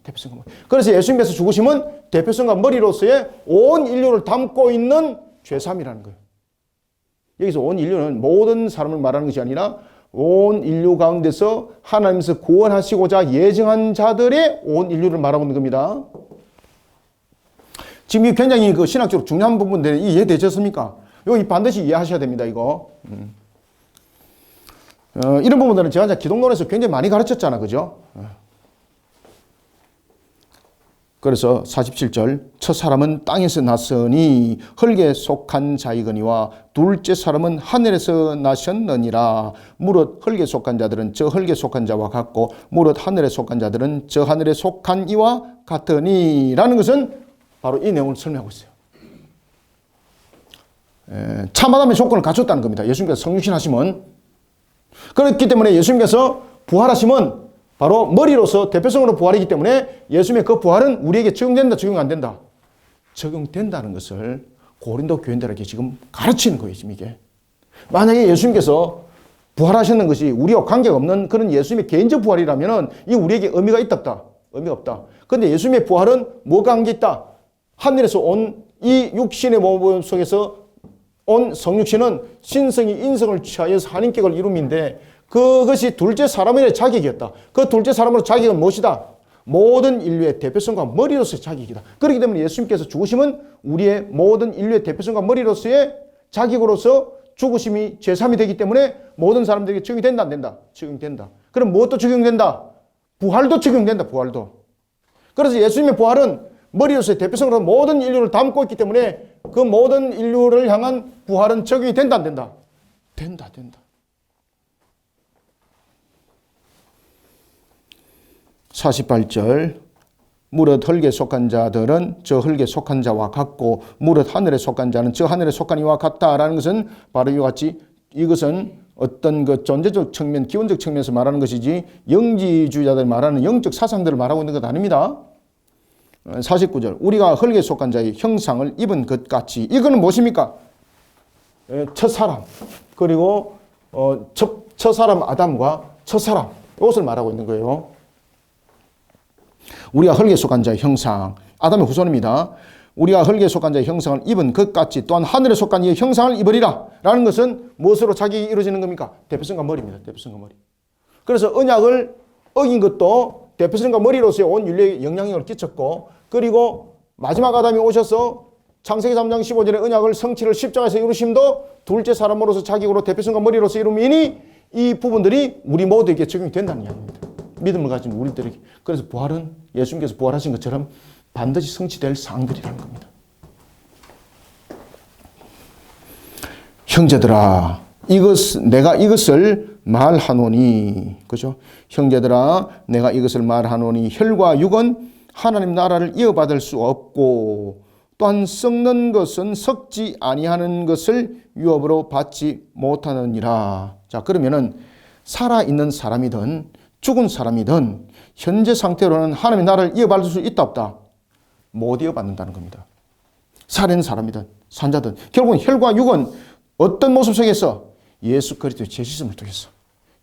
대표성과 머리. 그래서 예수님께서 죽으심은 대표성과 머리로서의 온 인류를 담고 있는 죄삼이라는 거예요. 여기서 온 인류는 모든 사람을 말하는 것이 아니라 온 인류 가운데서 하나님께서 구원하시고자 예정한 자들의 온 인류를 말하고 있는 겁니다. 지금 이 굉장히 그 신학적으로 중요한 부분인데 이해되셨습니까? 여기 반드시 이해하셔야 됩니다, 이거. 이런 부분들은 제가 이제 기독론에서 굉장히 많이 가르쳤잖아, 그죠? 그래서 47절, 첫 사람은 땅에서 났으니 흙에 속한 자이거니와 둘째 사람은 하늘에서 나셨느니라. 무릇 흙에 속한 자들은 저 흙에 속한 자와 같고 무릇 하늘에 속한 자들은 저 하늘에 속한 이와 같으니 라는 것은 바로 이 내용을 설명하고 있어요. 참아담의 조건을 갖췄다는 겁니다. 예수님께서 성육신 하시면. 그렇기 때문에 예수님께서 부활하시면 바로 머리로서 대표성으로 부활이기 때문에 예수님의 그 부활은 우리에게 적용된다, 적용 안 된다? 적용된다는 것을 고린도 교인들에게 지금 가르치는 거예요, 지금 이게. 만약에 예수님께서 부활하셨는 것이 우리와 관계가 없는 그런 예수님의 개인적 부활이라면 이 우리에게 의미가 있다, 없다? 의미가 없다. 그런데 예수님의 부활은 뭐가 관계 있다? 하늘에서 온 이 육신의 몸 속에서 온 성육신은 신성이 인성을 취하여서 한인격을 이룸인데 그것이 둘째 사람의 자격이었다. 그 둘째 사람으로 자격은 무엇이다? 모든 인류의 대표성과 머리로서의 자격이다. 그렇기 때문에 예수님께서 죽으심은 우리의 모든 인류의 대표성과 머리로서의 자격으로서 죽으심이 제3이 되기 때문에 모든 사람들에게 적용이 된다, 안 된다? 적용된다. 그럼 무엇도 적용된다? 부활도 적용된다, 부활도. 그래서 예수님의 부활은 머리로서의 대표성으로 모든 인류를 담고 있기 때문에 그 모든 인류를 향한 부활은 적용이 된다, 안 된다? 된다, 된다. 48절, 무릇 흙에 속한 자들은 저 흙에 속한 자와 같고 무릇 하늘에 속한 자는 저 하늘에 속한 이와 같다라는 것은 바로 이와 같이 이것은 어떤 그 존재적 측면, 기원적 측면에서 말하는 것이지 영지주의자들 말하는 영적 사상들을 말하고 있는 것 아닙니다. 49절, 우리가 흙에 속한 자의 형상을 입은 것 같이. 이거는 무엇입니까? 첫사람, 그리고 첫사람 아담과 첫사람, 이것을 말하고 있는 거예요. 우리가 흙에 속한 자의 형상, 아담의 후손입니다. 우리가 흙에 속한 자의 형상을 입은 것 같이 또한 하늘에 속한 이의 형상을 입으리라 라는 것은 무엇으로 자격이 이루어지는 겁니까? 대표성과 머리입니다. 대표성과 머리. 그래서 언약을 어긴 것도 대표성과 머리로서의 온 인류에 영향력을 끼쳤고, 그리고 마지막 아담이 오셔서 창세기 3장 15절의 언약을 성취를 십자가에서 이루심도 둘째 사람으로서 자격으로 대표성과 머리로서 이루미니 이 부분들이 우리 모두에게 적용이 된다는 이야기입니다. 믿음을 가진 우리들에게. 그래서 부활은 예수님께서 부활하신 것처럼 반드시 성취될 사항들이라는 겁니다. 형제들아, 내가 이것을 말하노니, 그죠? 형제들아, 내가 이것을 말하노니 혈과 육은 하나님 나라를 이어받을 수 없고 또한 썩는 것은 썩지 아니하는 것을 유업으로 받지 못하느니라. 자, 그러면은 살아있는 사람이든 죽은 사람이든 현재 상태로는 하나님의 나라를 이어받을 수 있다, 없다? 못 이어받는다는 겁니다. 살아있는 사람이든 산자든 결국은 혈과 육은 어떤 모습 속에서? 예수 그리스도의 제시심을 통해서,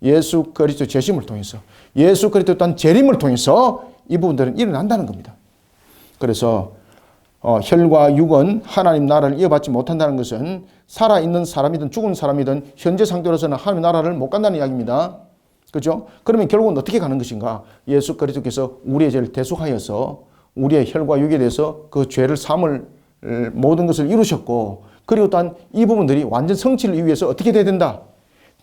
예수 그리스도의 제심을 통해서, 예수 그리스도의 어떤 재림을 통해서 이 부분들은 일어난다는 겁니다. 그래서 혈과 육은 하나님 나라를 이어받지 못한다는 것은 살아있는 사람이든 죽은 사람이든 현재 상태로서는 하나님 나라를 못 간다는 이야기입니다. 그죠? 그러면 결국은 어떻게 가는 것인가? 예수 그리스도께서 우리의 죄를 대속하여서 우리의 혈과 육에 대해서 그 죄를 삼을 모든 것을 이루셨고, 그리고 또한 이 부분들이 완전 성취를 이루기 위해서 어떻게 돼야 된다?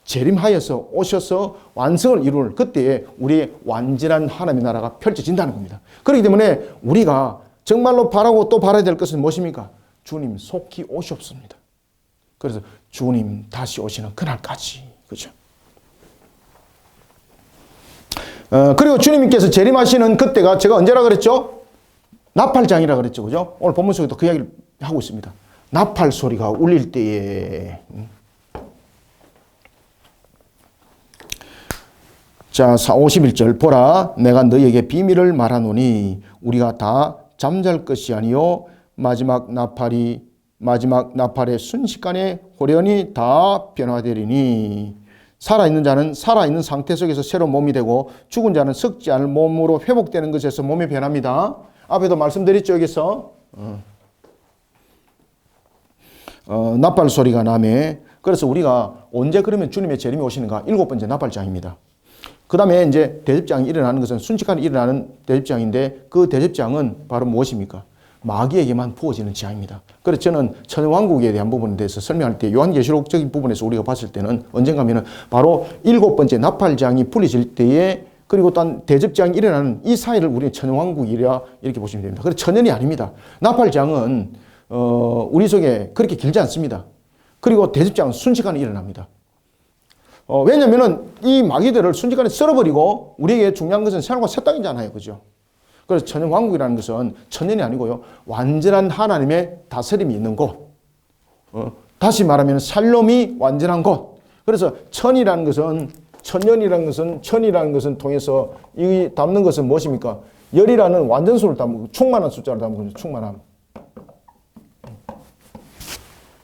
재림하여서 오셔서 완성을 이룰 그때에 우리의 완전한 하나님의 나라가 펼쳐진다는 겁니다. 그렇기 때문에 우리가 정말로 바라고 또 바라야 될 것은 무엇입니까? 주님 속히 오시옵소입니다. 그래서 주님 다시 오시는 그날까지. 그죠? 그리고 주님께서 재림하시는 그때가 제가 언제라 그랬죠? 나팔장이라 그랬죠. 그죠? 오늘 본문 속에도 그 이야기를 하고 있습니다. 나팔 소리가 울릴 때에. 자, 51절. 보라, 내가 너희에게 비밀을 말하노니 우리가 다 잠잘 것이 아니요 마지막 나팔의 순식간에 호련히 다 변화되리니 살아있는 자는 살아있는 상태 속에서 새로운 몸이 되고 죽은 자는 썩지 않을 몸으로 회복되는 것에서 몸이 변합니다. 앞에도 말씀드렸죠. 여기서 나팔 소리가 나매. 그래서 우리가 언제 그러면 주님의 재림이 오시는가? 7번째 나팔장입니다. 그 다음에 이제 대접장이 일어나는 것은 순식간에 일어나는 대접장인데 그 대접장은 바로 무엇입니까? 마귀에게만 부어지는 재앙입니다. 그래서 저는 천연왕국에 대한 부분에 대해서 설명할 때 요한계시록적인 부분에서 우리가 봤을 때는 언젠가면은 바로 7번째 나팔장이 풀리질 때에 그리고 또 대접장이 일어나는 이 사이를 우리는 천연왕국이라 이렇게 보시면 됩니다. 그래서 천연이 아닙니다. 나팔장은 우리 속에 그렇게 길지 않습니다. 그리고 대접장은 순식간에 일어납니다. 왜냐면은 이 마귀들을 순식간에 썰어버리고 우리에게 중요한 것은 새로운 새 땅이잖아요. 그죠? 그래서 천연왕국이라는 것은 천연이 아니고요. 완전한 하나님의 다스림이 있는 곳. 다시 말하면 샬롬이 완전한 곳. 그래서 천이라는 것은 천이라는 것은 통해서 이 담는 것은 무엇입니까? 열이라는 완전수를 담고 충만한 숫자를 담고 충만함.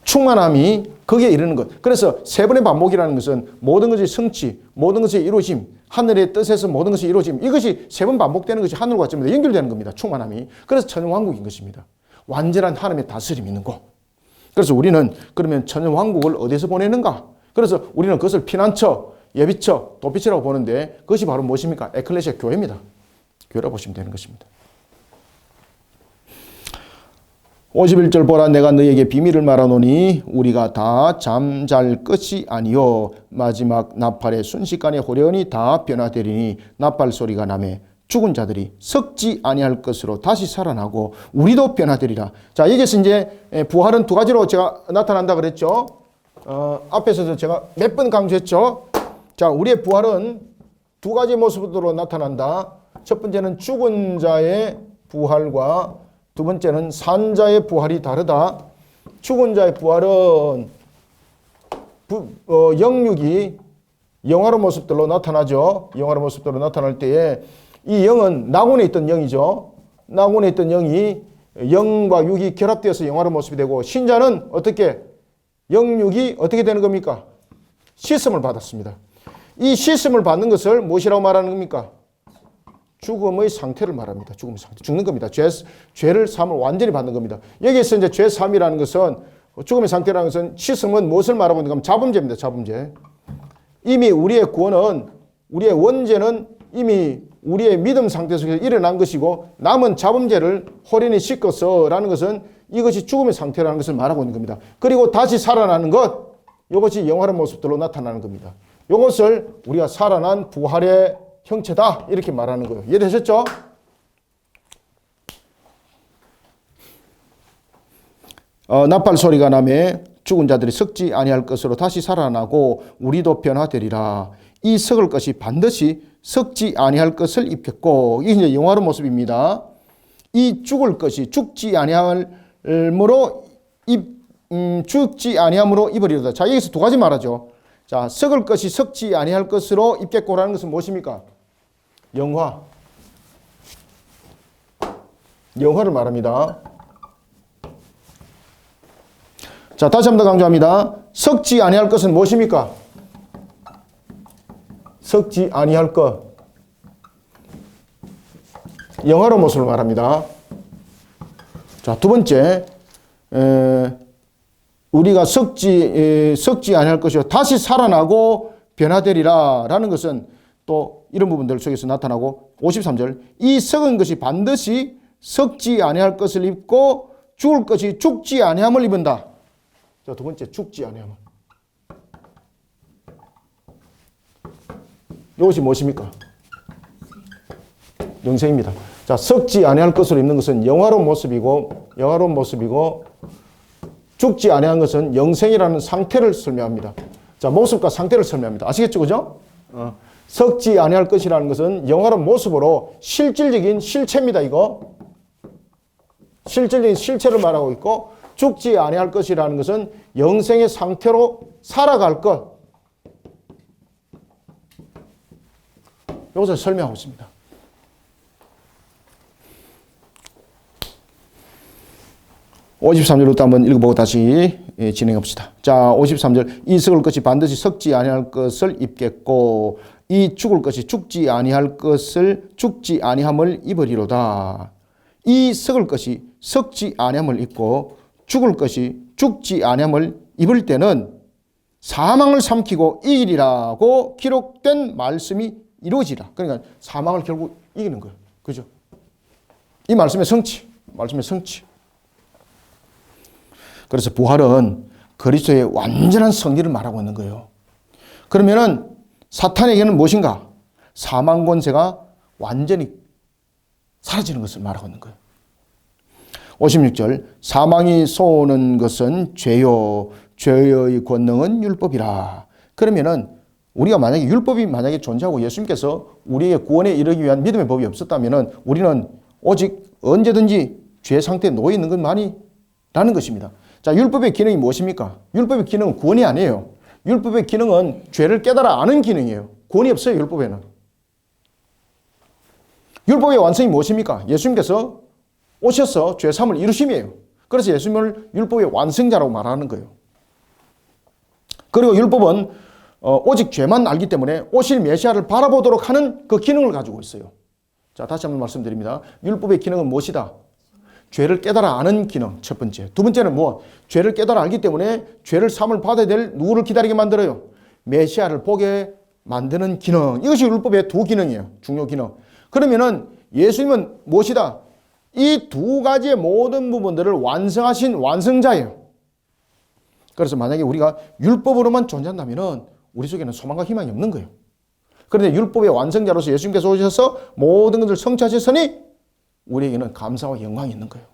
충만함이 거기에 이르는 것. 그래서 세 번의 반복이라는 것은 모든 것의 성취, 모든 것의 이루어짐, 하늘의 뜻에서 모든 것이 이루어짐. 이것이 세 번 반복되는 것이 하늘과 연결되는 겁니다. 충만함이. 그래서 천연왕국인 것입니다. 완전한 하나님의 다스림이 있는 곳. 그래서 우리는 그러면 천연왕국을 어디서 보내는가? 그래서 우리는 그것을 피난처, 예비처, 도피처라고 보는데 그것이 바로 무엇입니까? 에클레시아 교회입니다. 교회라고 보시면 되는 것입니다. 51절 보라, 내가 너희에게 비밀을 말하노니 우리가 다 잠잘 것이 아니요 마지막 나팔의 순식간에 호련히 다 변화되리니 나팔 소리가 나매 죽은 자들이 썩지 아니할 것으로 다시 살아나고 우리도 변화되리라. 자, 여기서 이제 부활은 두 가지로 제가 나타난다 그랬죠. 앞에서도 제가 몇 번 강조했죠. 자, 우리의 부활은 두 가지 모습으로 나타난다. 첫 번째는 죽은 자의 부활과 두 번째는 산자의 부활이 다르다. 죽은 자의 부활은 영육이 영화로 모습들로 나타나죠. 영화로 모습들로 나타날 때에 이 영은 낙원에 있던 영이죠. 낙원에 있던 영이 영과 육이 결합되어서 영화로 모습이 되고 신자는 어떻게 영육이 어떻게 되는 겁니까? 씻음을 받았습니다. 이 씻음을 받는 것을 무엇이라고 말하는 겁니까? 죽음의 상태를 말합니다. 죽음의 상태. 죽는 겁니다. 죄를 사함을 완전히 받는 겁니다. 여기에서 이제 죄 사함이라는 것은 죽음의 상태라는 것은 씻음은 무엇을 말하고 있는가 하면 자범죄입니다. 자범죄. 이미 우리의 구원은 우리의 원죄는 이미 우리의 믿음 상태 속에서 일어난 것이고 남은 자범죄를 호련히 씻어서라는 것은 이것이 죽음의 상태라는 것을 말하고 있는 겁니다. 그리고 다시 살아나는 것, 이것이 영화로운 모습들로 나타나는 겁니다. 이것을 우리가 살아난 부활의 형체다 이렇게 말하는 거예요. 이해되셨죠? 나팔 소리가 나매 죽은 자들이 썩지 아니할 것으로 다시 살아나고 우리도 변화되리라. 이 썩을 것이 반드시 썩지 아니할 것을 입혔고, 이게 이제 영화로운 모습입니다. 이 죽을 것이 죽지 아니함으로 입으리로다. 자, 여기서 두 가지 말하죠. 자, 썩을 것이 썩지 아니할 것으로 입겠고라는 것은 무엇입니까? 영화를 말합니다. 자, 다시 한 번 더 강조합니다. 썩지 아니할 것은 무엇입니까? 썩지 아니할 것. 영화로운 모습을 말합니다. 자, 두 번째, 우리가 썩지 아니할 것이요 다시 살아나고 변화되리라 라는 것은 또 이런 부분들 속에서 나타나고 53절 이 썩은 것이 반드시 썩지 아니할 것을 입고 죽을 것이 죽지 아니함을 입은다. 자, 두 번째 죽지 아니함을. 이것이 무엇입니까? 영생입니다. 자, 썩지 아니할 것을 입는 것은 영화로운 모습이고 죽지 아니한 것은 영생이라는 상태를 설명합니다. 자, 모습과 상태를 설명합니다. 아시겠죠? 그죠? 썩지 아니할 것이라는 것은 영화로운 모습으로 실질적인 실체입니다. 이거. 실질적인 실체를 말하고 있고, 죽지 아니할 것이라는 것은 영생의 상태로 살아갈 것. 이것을 설명하고 있습니다. (53절부터) 한번 읽어보고 다시 진행합시다. 자, 53절. 이 썩을 것이 반드시 썩지 아니할 것을 입겠고, 이 죽을 것이 죽지 아니할 것을 죽지 아니함을 입으리로다. 이 썩을 것이 썩지 아니함을 입고 죽을 것이 죽지 아니함을 입을 때는 사망을 삼키고 이기리라고 기록된 말씀이 이루어지라. 그러니까 사망을 결국 이기는 거예요. 그죠? 이 말씀의 성취. 말씀의 성취. 그래서 부활은 그리스도의 완전한 승리를 말하고 있는 거예요. 그러면은 사탄에게는 무엇인가? 사망 권세가 완전히 사라지는 것을 말하고 있는 거예요. 56절. 사망이 쏘는 것은 죄요, 죄의 권능은 율법이라. 그러면은 우리가 만약에 율법이 만약에 존재하고 예수님께서 우리의 구원에 이르기 위한 믿음의 법이 없었다면은 우리는 오직 언제든지 죄 상태에 놓여 있는 것만이 라는 것입니다. 자, 율법의 기능이 무엇입니까? 율법의 기능은 구원이 아니에요. 율법의 기능은 죄를 깨달아 아는 기능이에요. 구원이 없어요, 율법에는. 율법의 완성이 무엇입니까? 예수님께서 오셔서 죄 사함을 이루심이에요. 그래서 예수님을 율법의 완성자라고 말하는 거예요. 그리고 율법은 오직 죄만 알기 때문에 오실 메시아를 바라보도록 하는 그 기능을 가지고 있어요. 자, 다시 한번 말씀드립니다. 율법의 기능은 무엇이다? 죄를 깨달아 아는 기능, 첫 번째. 두 번째는 뭐? 죄를 깨달아 알기 때문에 죄를 사함을 받아야 될 누구를 기다리게 만들어요? 메시아를 보게 만드는 기능. 이것이 율법의 두 기능이에요. 중요 기능. 그러면은 예수님은 무엇이다? 이 두 가지의 모든 부분들을 완성하신 완성자예요. 그래서 만약에 우리가 율법으로만 존재한다면은 우리 속에는 소망과 희망이 없는 거예요. 그런데 율법의 완성자로서 예수님께서 오셔서 모든 것을 성취하셨으니 우리에게는 감사와 영광이 있는 거예요.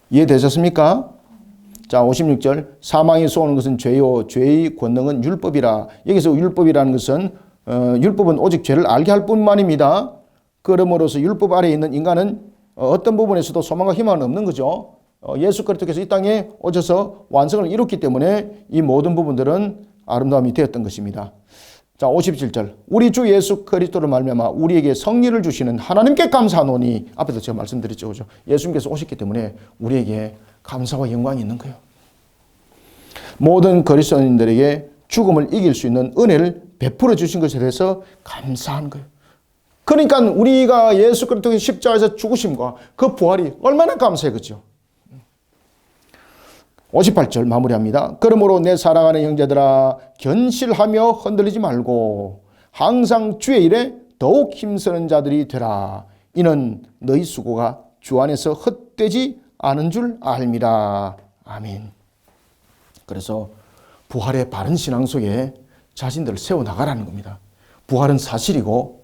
이해되셨습니까? 자, 56절. 사망이 쏘는 것은 죄요, 죄의 권능은 율법이라. 여기서 율법이라는 것은 율법은 오직 죄를 알게 할 뿐만입니다. 그러므로서 율법 아래에 있는 인간은 어떤 부분에서도 소망과 희망은 없는 거죠. 예수 그리스도께서 이 땅에 오셔서 완성을 이뤘기 때문에 이 모든 부분들은 아름다움이 되었던 것입니다. 자, 57절. 우리 주 예수 그리스도를 말미암아 우리에게 성리를 주시는 하나님께 감사하노니. 앞에서 제가 말씀드렸죠. 그죠? 예수님께서 오셨기 때문에 우리에게 감사와 영광이 있는 거예요. 모든 그리스도인들에게 죽음을 이길 수 있는 은혜를 베풀어 주신 것에 대해서 감사한 거예요. 그러니까 우리가 예수 그리스도의 십자가에서 죽으심과 그 부활이 얼마나 감사해, 그죠? 58절 마무리합니다. 그러므로 내 사랑하는 형제들아, 견실하며 흔들리지 말고 항상 주의 일에 더욱 힘쓰는 자들이 되라. 이는 너희 수고가 주 안에서 헛되지 않은 줄 알미라. 아멘. 그래서 부활의 바른 신앙 속에 자신들을 세워나가라는 겁니다. 부활은 사실이고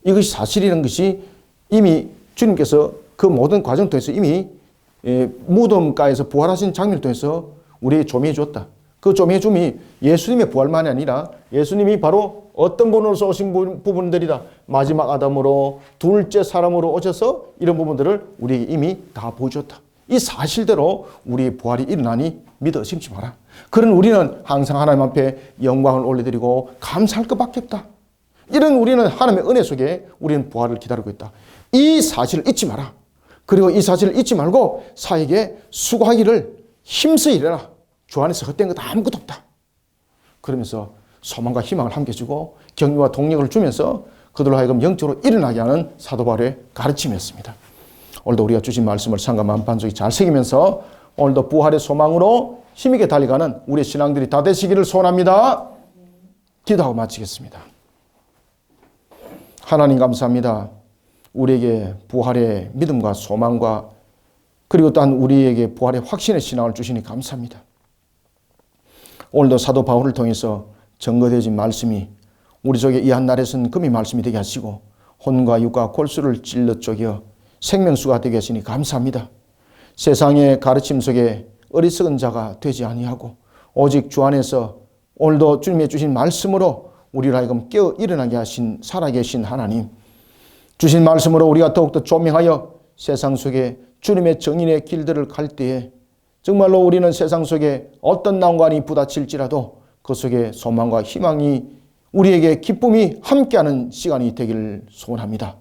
이것이 사실이라는 것이 이미 주님께서 그 모든 과정 통해서 이미 무덤가에서 부활하신 장면을 통해서 우리에게 조명해 주었다. 그 조명해 줌이 예수님의 부활만이 아니라 예수님이 바로 어떤 분으로서 오신 부분들이다. 마지막 아담으로 둘째 사람으로 오셔서 이런 부분들을 우리에게 이미 다 보여줬다. 이 사실대로 우리의 부활이 일어나니 믿어 의심치 마라. 그런 우리는 항상 하나님 앞에 영광을 올려드리고 감사할 것밖에 없다. 이런 우리는 하나님의 은혜 속에 우리는 부활을 기다리고 있다. 이 사실을 잊지 마라. 그리고 이 사실을 잊지 말고 사에게 수고하기를 힘써 일해라. 주 안에서 헛된 것 아무것도 없다. 그러면서 소망과 희망을 함께 주고 격려와 동력을 주면서 그들로 하여금 영적으로 일어나게 하는 사도 바울의 가르침이었습니다. 오늘도 우리가 주신 말씀을 상과 만판속에 잘 새기면서 오늘도 부활의 소망으로 힘있게 달려가는 우리의 신앙들이 다 되시기를 소원합니다. 기도하고 마치겠습니다. 하나님 감사합니다. 우리에게 부활의 믿음과 소망과 그리고 또한 우리에게 부활의 확신의 신앙을 주시니 감사합니다. 오늘도 사도 바울을 통해서 증거되어진 말씀이 우리 속에 이 한날에서는 금이 말씀이 되게 하시고 혼과 육과 골수를 찔러 쪼개 생명수가 되게 하시니 감사합니다. 세상의 가르침 속에 어리석은 자가 되지 아니하고 오직 주 안에서 오늘도 주님의 주신 말씀으로 우리를 하여금 깨어 일어나게 하신 살아계신 하나님, 주신 말씀으로 우리가 더욱더 조명하여 세상 속에 주님의 정인의 길들을 갈 때에 정말로 우리는 세상 속에 어떤 난관이 부딪힐지라도 그 속에 소망과 희망이 우리에게 기쁨이 함께하는 시간이 되기를 소원합니다.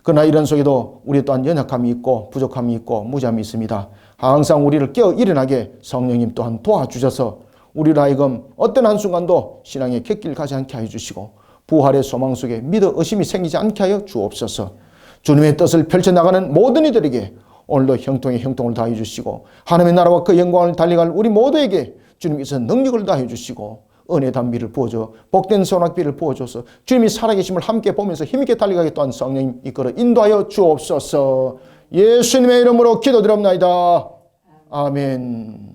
그러나 이런 속에도 우리 또한 연약함이 있고 부족함이 있고 무지함이 있습니다. 항상 우리를 깨어 일어나게 성령님 또한 도와주셔서 우리로 하여금 어떤 한순간도 신앙의 객길 가지 않게 하여 주시고 부활의 소망 속에 믿어 의심이 생기지 않게 하여 주옵소서. 주님의 뜻을 펼쳐나가는 모든 이들에게 오늘도 형통의 형통을 다해 주시고 하나님의 나라와 그 영광을 달려갈 우리 모두에게 주님께서 능력을 다해 주시고 은혜 단비를 부어줘 복된 소낙비를 부어줘서 주님이 살아계심을 함께 보면서 힘있게 달려가게 또한 성령님 이끌어 인도하여 주옵소서. 예수님의 이름으로 기도드립니다. 아멘.